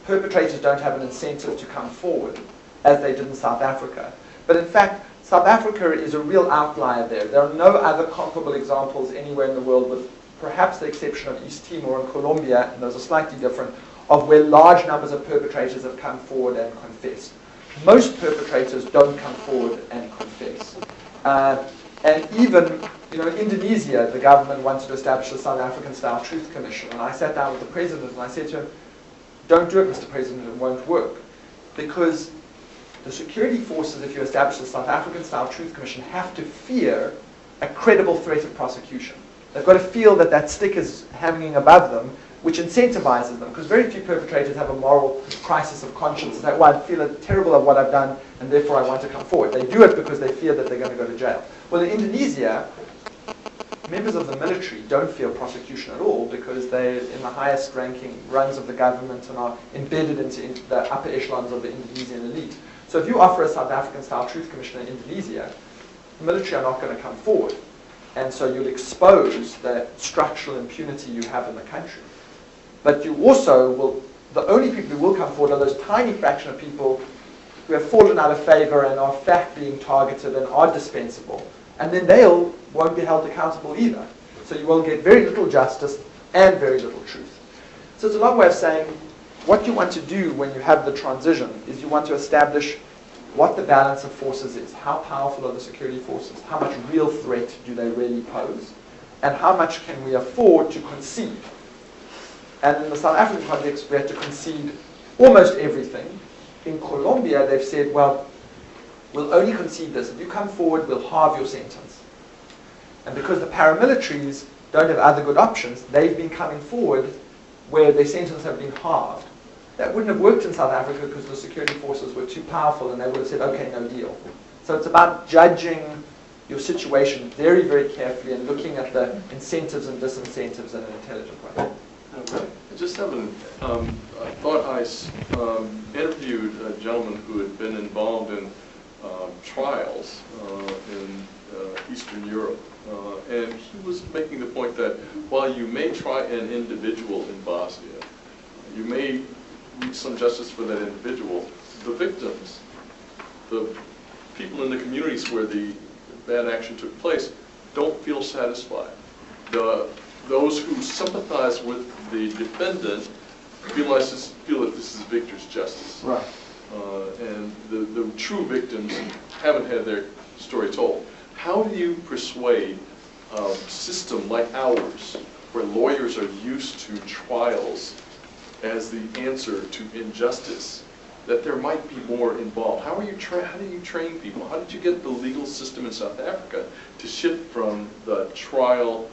D: perpetrators don't have an incentive to come forward, as they did in South Africa. But in fact, South Africa is a real outlier there. There are no other comparable examples anywhere in the world with perhaps the exception of East Timor and Colombia, and those are slightly different, of where large numbers of perpetrators have come forward and confessed. Most perpetrators don't come forward and confess. And even, in Indonesia, the government wanted to establish a South African-style truth commission. And I sat down with the president and I said to him, don't do it, Mr. President, it won't work. Because the security forces, if you establish the South African-style truth commission, have to fear a credible threat of prosecution. They've got to feel that that stick is hanging above them, which incentivizes them, because very few perpetrators have a moral crisis of conscience. That, well, I feel terrible of what I've done, and therefore I want to come forward. They do it because they fear that they're going to go to jail. Well, in Indonesia, members of the military don't fear prosecution at all because they're in the highest ranking rungs of the government and are embedded into the upper echelons of the Indonesian elite. So if you offer a South African-style truth commission in Indonesia, the military are not going to come forward. And so you'll expose the structural impunity you have in the country. But you also will, the only people who will come forward are those tiny fraction of people who have fallen out of favor and are in fact being targeted and are dispensable. And then they won't be held accountable either. So you will get very little justice and very little truth. So it's a long way of saying what you want to do when you have the transition is you want to establish what the balance of forces is. How powerful are the security forces? How much real threat do they really pose? And how much can we afford to concede? And in the South African context, we have to concede almost everything. In Colombia, they've said, well, we'll only concede this. If you come forward, we'll halve your sentence. And because the paramilitaries don't have other good options, they've been coming forward where their sentences have been halved. That wouldn't have worked in South Africa because the security forces were too powerful and they would have said, okay, no deal. So it's about judging your situation very, very carefully and looking at the incentives and disincentives in an intelligent way.
C: Okay. I just have I thought I interviewed a gentleman who had been involved in trials in Eastern Europe. And he was making the point that while you may try an individual in Bosnia, you may reach some justice for that individual, the victims, the people in the communities where the bad action took place, don't feel satisfied. Those who sympathize with the defendant feel that this is victor's justice.
D: Right.
C: And the true victims haven't had their story told. How do you persuade a system like ours, where lawyers are used to trials as the answer to injustice, that there might be more involved? How do you train people? How did you get the legal system in South Africa to shift from the trial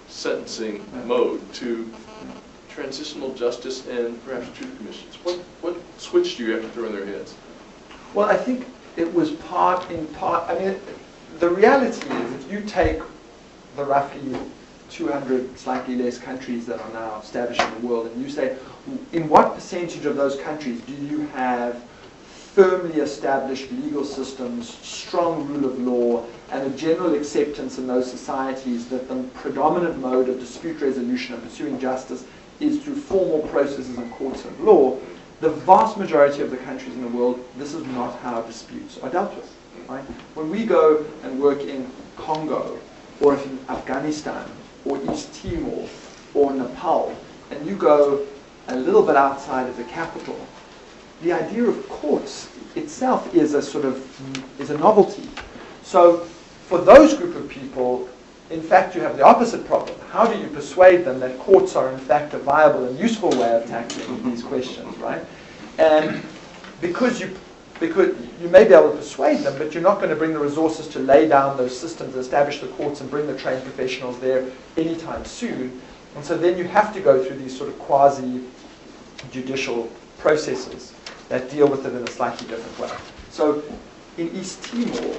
C: sentencing mode to transitional justice and perhaps truth commissions? What switch do you have to throw in their heads?
D: Well, I think it was in part, I mean, the reality is if you take the roughly 200, slightly less countries that are now established in the world, and you say, in what percentage of those countries do you have firmly established legal systems, strong rule of law, and a general acceptance in those societies that the predominant mode of dispute resolution and pursuing justice is through formal processes and courts of law? The vast majority of the countries in the world, this is not how disputes are dealt with. Right? When we go and work in Congo, or in Afghanistan, or East Timor, or Nepal, and you go a little bit outside of the capital, the idea of courts itself is a novelty. So for those group of people, in fact, you have the opposite problem. How do you persuade them that courts are in fact a viable and useful way of tackling these questions, right? And because you may be able to persuade them, but you're not going to bring the resources to lay down those systems, establish the courts, and bring the trained professionals there anytime soon. And so then you have to go through these sort of quasi-judicial processes that deal with it in a slightly different way. So in East Timor,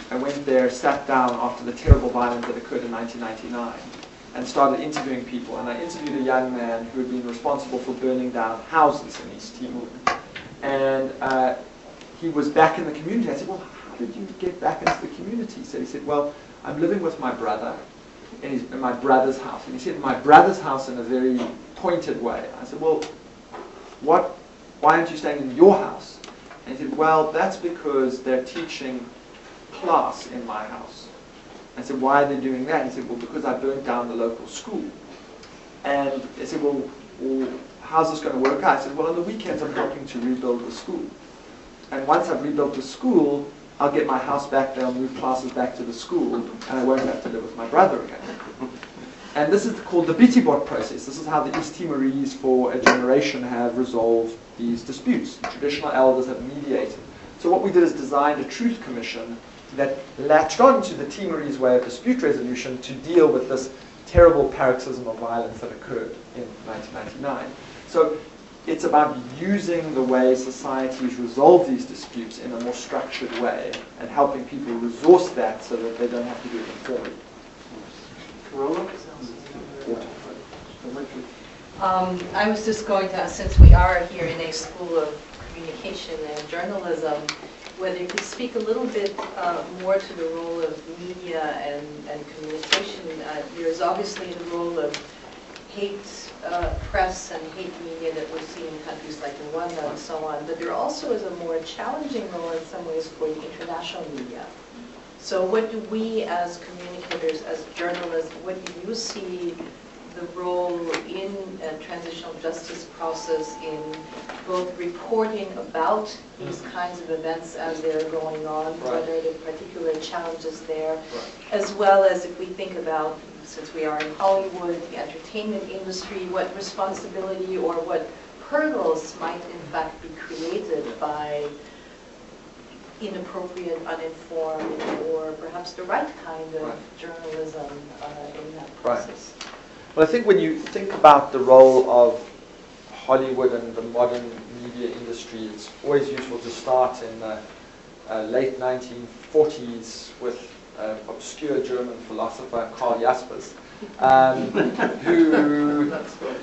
D: I went there, sat down after the terrible violence that occurred in 1999, and started interviewing people. And I interviewed a young man who had been responsible for burning down houses in East Timor. And he was back in the community. I said, well, how did you get back into the community? So he said, well, I'm living with my brother in my brother's house. And he said, my brother's house in a very pointed way. I said, well, why aren't you staying in your house? And he said, well, that's because they're teaching class in my house. I said, why are they doing that? He said, well, because I burnt down the local school. And they said, well, how's this going to work out? I said, well, on the weekends I'm helping to rebuild the school. And once I've rebuilt the school, I'll get my house back there, I'll move classes back to the school, and I won't have to live with my brother again. And this is called the Bitibot process. This is how the East Timorese for a generation have resolved these disputes. The traditional elders have mediated. So what we did is designed a truth commission that latched on to the Timorese way of dispute resolution to deal with this terrible paroxysm of violence that occurred in 1999. So it's about using the way societies resolve these disputes in a more structured way and helping people resource that so that they don't have to do it informally.
A: I was just going to ask, since we are here in a school of communication and journalism, whether you could speak a little bit more to the role of media and communication. There's obviously the role of hate press and hate media that we see in countries like Rwanda and so on, but there also is a more challenging role in some ways for the international media. So what do we as communicators, as journalists, what do you see the role in a transitional justice process in both reporting about these kinds of events as they're going on, what are the particular challenges there, as well as if we think about, since we are in Hollywood, the entertainment industry, what responsibility or what hurdles might in fact be created by inappropriate, uninformed, or perhaps the right kind of journalism in that process.
D: Well, I think when you think about the role of Hollywood and the modern media industry, it's always useful to start in the late 1940s with obscure German philosopher Karl Jaspers, who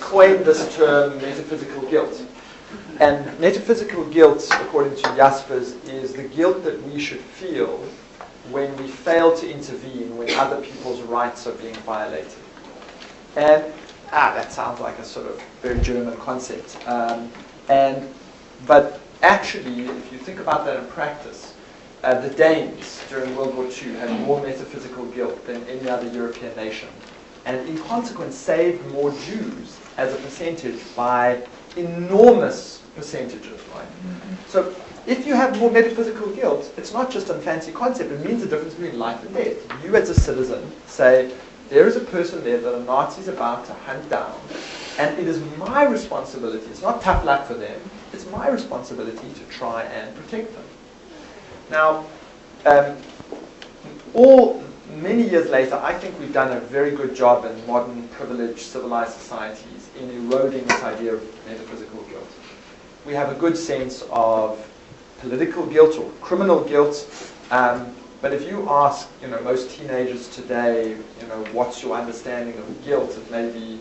D: coined this term metaphysical guilt. And metaphysical guilt, according to Jaspers, is the guilt that we should feel when we fail to intervene when other people's rights are being violated. And that sounds like a sort of very German concept. But actually, if you think about that in practice, the Danes during World War II had more metaphysical guilt than any other European nation, and in consequence saved more Jews as a percentage by enormous percentages, right? So if you have more metaphysical guilt, it's not just a fancy concept, it means the difference between life and death. You as a citizen say, there is a person there that a Nazi is about to hunt down, and it is my responsibility, it's not tough luck for them, it's my responsibility to try and protect them. Now, many years later, I think we've done a very good job in modern, privileged, civilized societies in eroding this idea of metaphysical guilt. We have a good sense of political guilt or criminal guilt, but if you ask, most teenagers today, what's your understanding of guilt? It may be,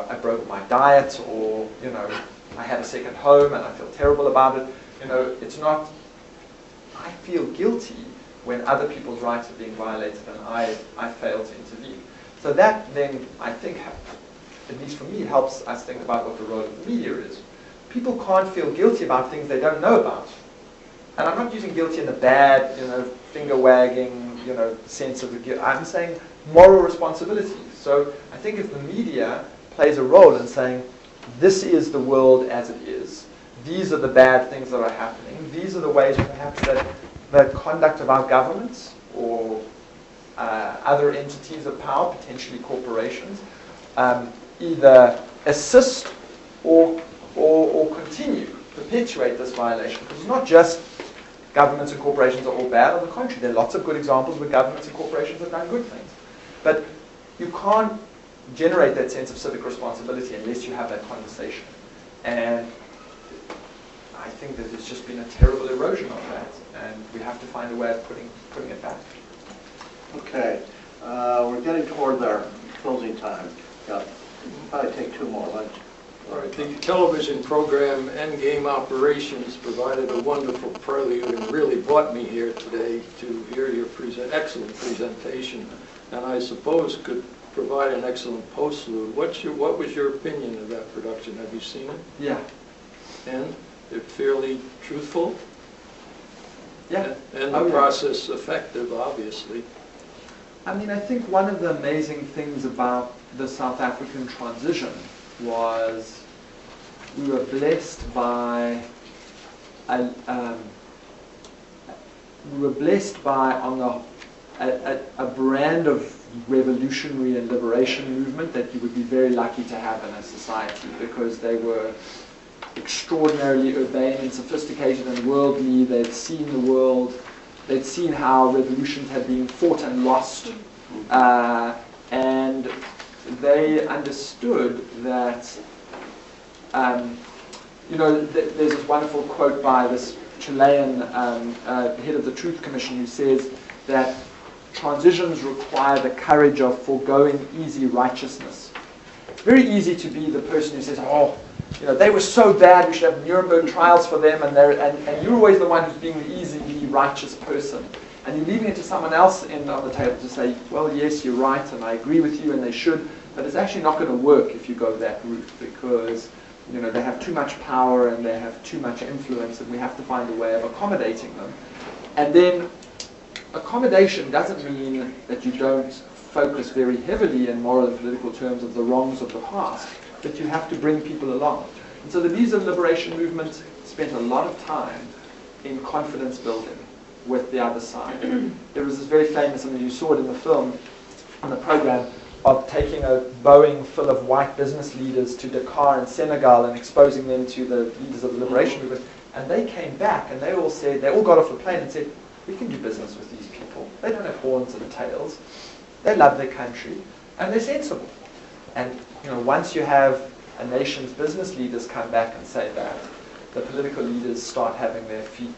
D: I broke my diet, or, I had a second home and I feel terrible about it. It's not, I feel guilty when other people's rights are being violated and I fail to intervene. So that then, I think, at least for me, helps us think about what the role of the media is. People can't feel guilty about things they don't know about. And I'm not using guilty in the bad, finger wagging, sense of the guilt. I'm saying moral responsibility. So I think if the media plays a role in saying, this is the world as it is, these are the bad things that are happening, these are the ways perhaps that the conduct of our governments or other entities of power, potentially corporations, either assist or continue, perpetuate this violation. Because it's not just governments and corporations are all bad. On the contrary, there are lots of good examples where governments and corporations have done good things. But you can't generate that sense of civic responsibility unless you have that conversation. And I think that there's just been a terrible erosion of that, and we have to find a way of putting it back.
B: Okay, we're getting toward our closing time. Yeah, probably take two more.
F: All right, the television program Endgame Operations provided a wonderful prelude and really brought me here today to hear your excellent presentation, and I suppose could provide an excellent postlude. What was your opinion of that production? Have you seen it?
D: Yeah.
F: And they're fairly truthful?
D: Yeah.
F: And the process effective, obviously.
D: I mean, I think one of the amazing things about the South African transition was we were blessed by a brand of revolutionary and liberation movement that you would be very lucky to have in a society, because they were extraordinarily urbane and sophisticated and worldly. They'd seen the world. They'd seen how revolutions had been fought and lost. And they understood that, there's this wonderful quote by this Chilean head of the Truth Commission who says that transitions require the courage of foregoing easy righteousness. It's very easy to be the person who says, they were so bad, we should have Nuremberg trials for them, and you're always the one who's being the easily righteous person. And you're leaving it to someone else on the table to say, well, yes, you're right, and I agree with you, and they should, but it's actually not going to work if you go that route, because they have too much power and they have too much influence, and we have to find a way of accommodating them. And then accommodation doesn't mean that you don't focus very heavily in moral and political terms of the wrongs of the past, but you have to bring people along. And so the visa liberation movement spent a lot of time in confidence building with the other side. There was this very famous, you saw it in the film, on the program, of taking a Boeing full of white business leaders to Dakar in Senegal and exposing them to the leaders of the liberation movement. And they came back and they all got off the plane and said, we can do business with these people. They don't have horns and tails. They love their country and they're sensible. And once you have a nation's business leaders come back and say that, the political leaders start having their feet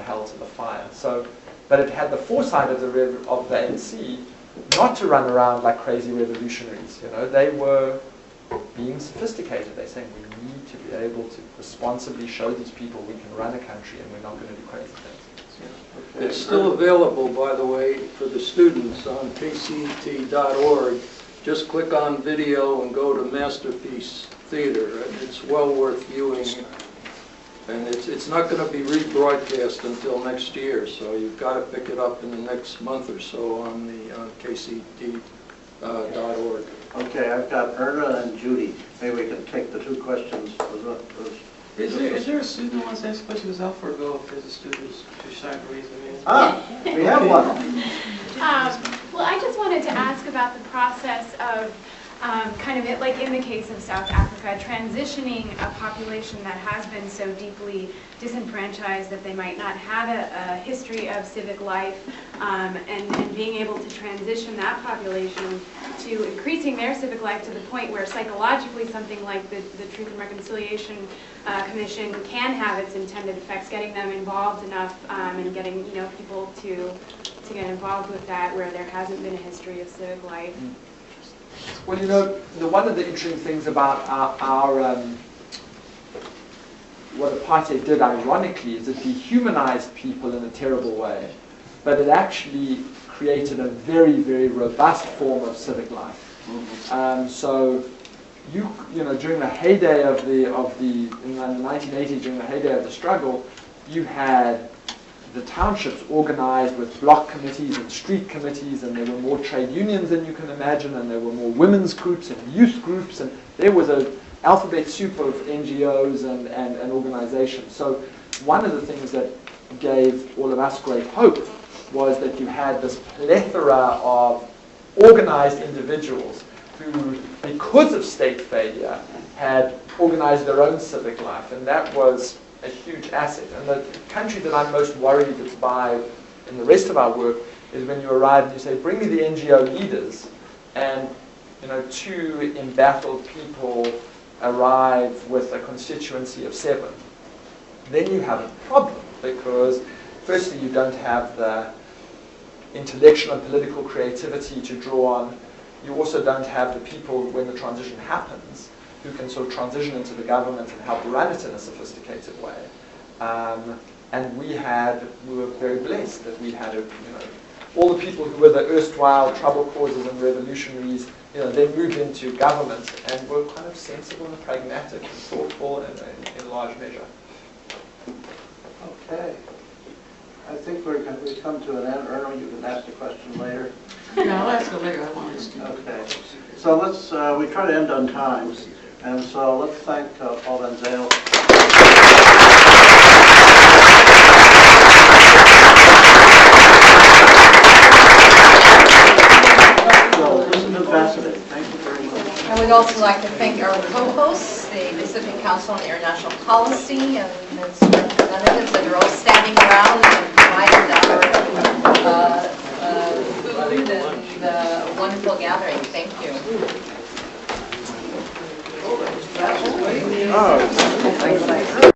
D: held to the fire. So, but it had the foresight of the ANC not to run around like crazy revolutionaries. They were being sophisticated. They're saying we need to be able to responsibly show these people we can run a country and we're not going to do crazy things.
F: Okay. It's still available, by the way, for the students on kct.org. Just click on video and go to Masterpiece Theater, and it's well worth viewing. And it's not going to be rebroadcast until next year, so you've got to pick it up in the next month or so on kct.org.
B: Okay, I've got Erna and Judy. Maybe we can take the two questions.
G: Is there a student who wants to ask a question? Because I'll forego if there's a student who's too shy to raise their hand.
B: We have one.
H: Well, I just wanted to ask about the process of like in the case of South Africa, transitioning a population that has been so deeply disenfranchised that they might not have a history of civic life, and being able to transition that population to increasing their civic life to the point where psychologically something like the Truth and Reconciliation Commission can have its intended effects, getting them involved enough and getting people to get involved with that where there hasn't been a history of civic life.
D: Well, one of the interesting things about our what apartheid did, ironically, is it dehumanized people in a terrible way, but it actually created a very, very robust form of civic life. So, during the heyday of in the 1980s, during the heyday of the struggle, you had the townships organized with block committees and street committees, and there were more trade unions than you can imagine, and there were more women's groups and youth groups, and there was an alphabet soup of NGOs and organizations. So one of the things that gave all of us great hope was that you had this plethora of organized individuals who, because of state failure, had organized their own civic life, and that was a huge asset. And the country that I'm most worried by in the rest of our work is when you arrive and you say, bring me the NGO leaders, and two embattled people arrive with a constituency of 7. Then you have a problem, because firstly you don't have the intellectual and political creativity to draw on. You also don't have the people, when the transition happens, who can sort of transition into the government and help run it in a sophisticated way. And we were very blessed that we had all the people who were the erstwhile trouble causers and revolutionaries, then moved into government and were kind of sensible and pragmatic and thoughtful in large measure.
B: Okay. I think we've come to an end. Erno, you can ask the question later.
G: Yeah, I'll ask her later. I want to.
B: Okay. So let's, we try to end on time, and so let's thank Paul van Zyl. So this has been fascinating. Thank you very much.
A: I would also like to thank our co-hosts, the Pacific Council on International Policy, and its representatives that are all standing around and providing our food and a wonderful gathering. Thank you.
D: Oh,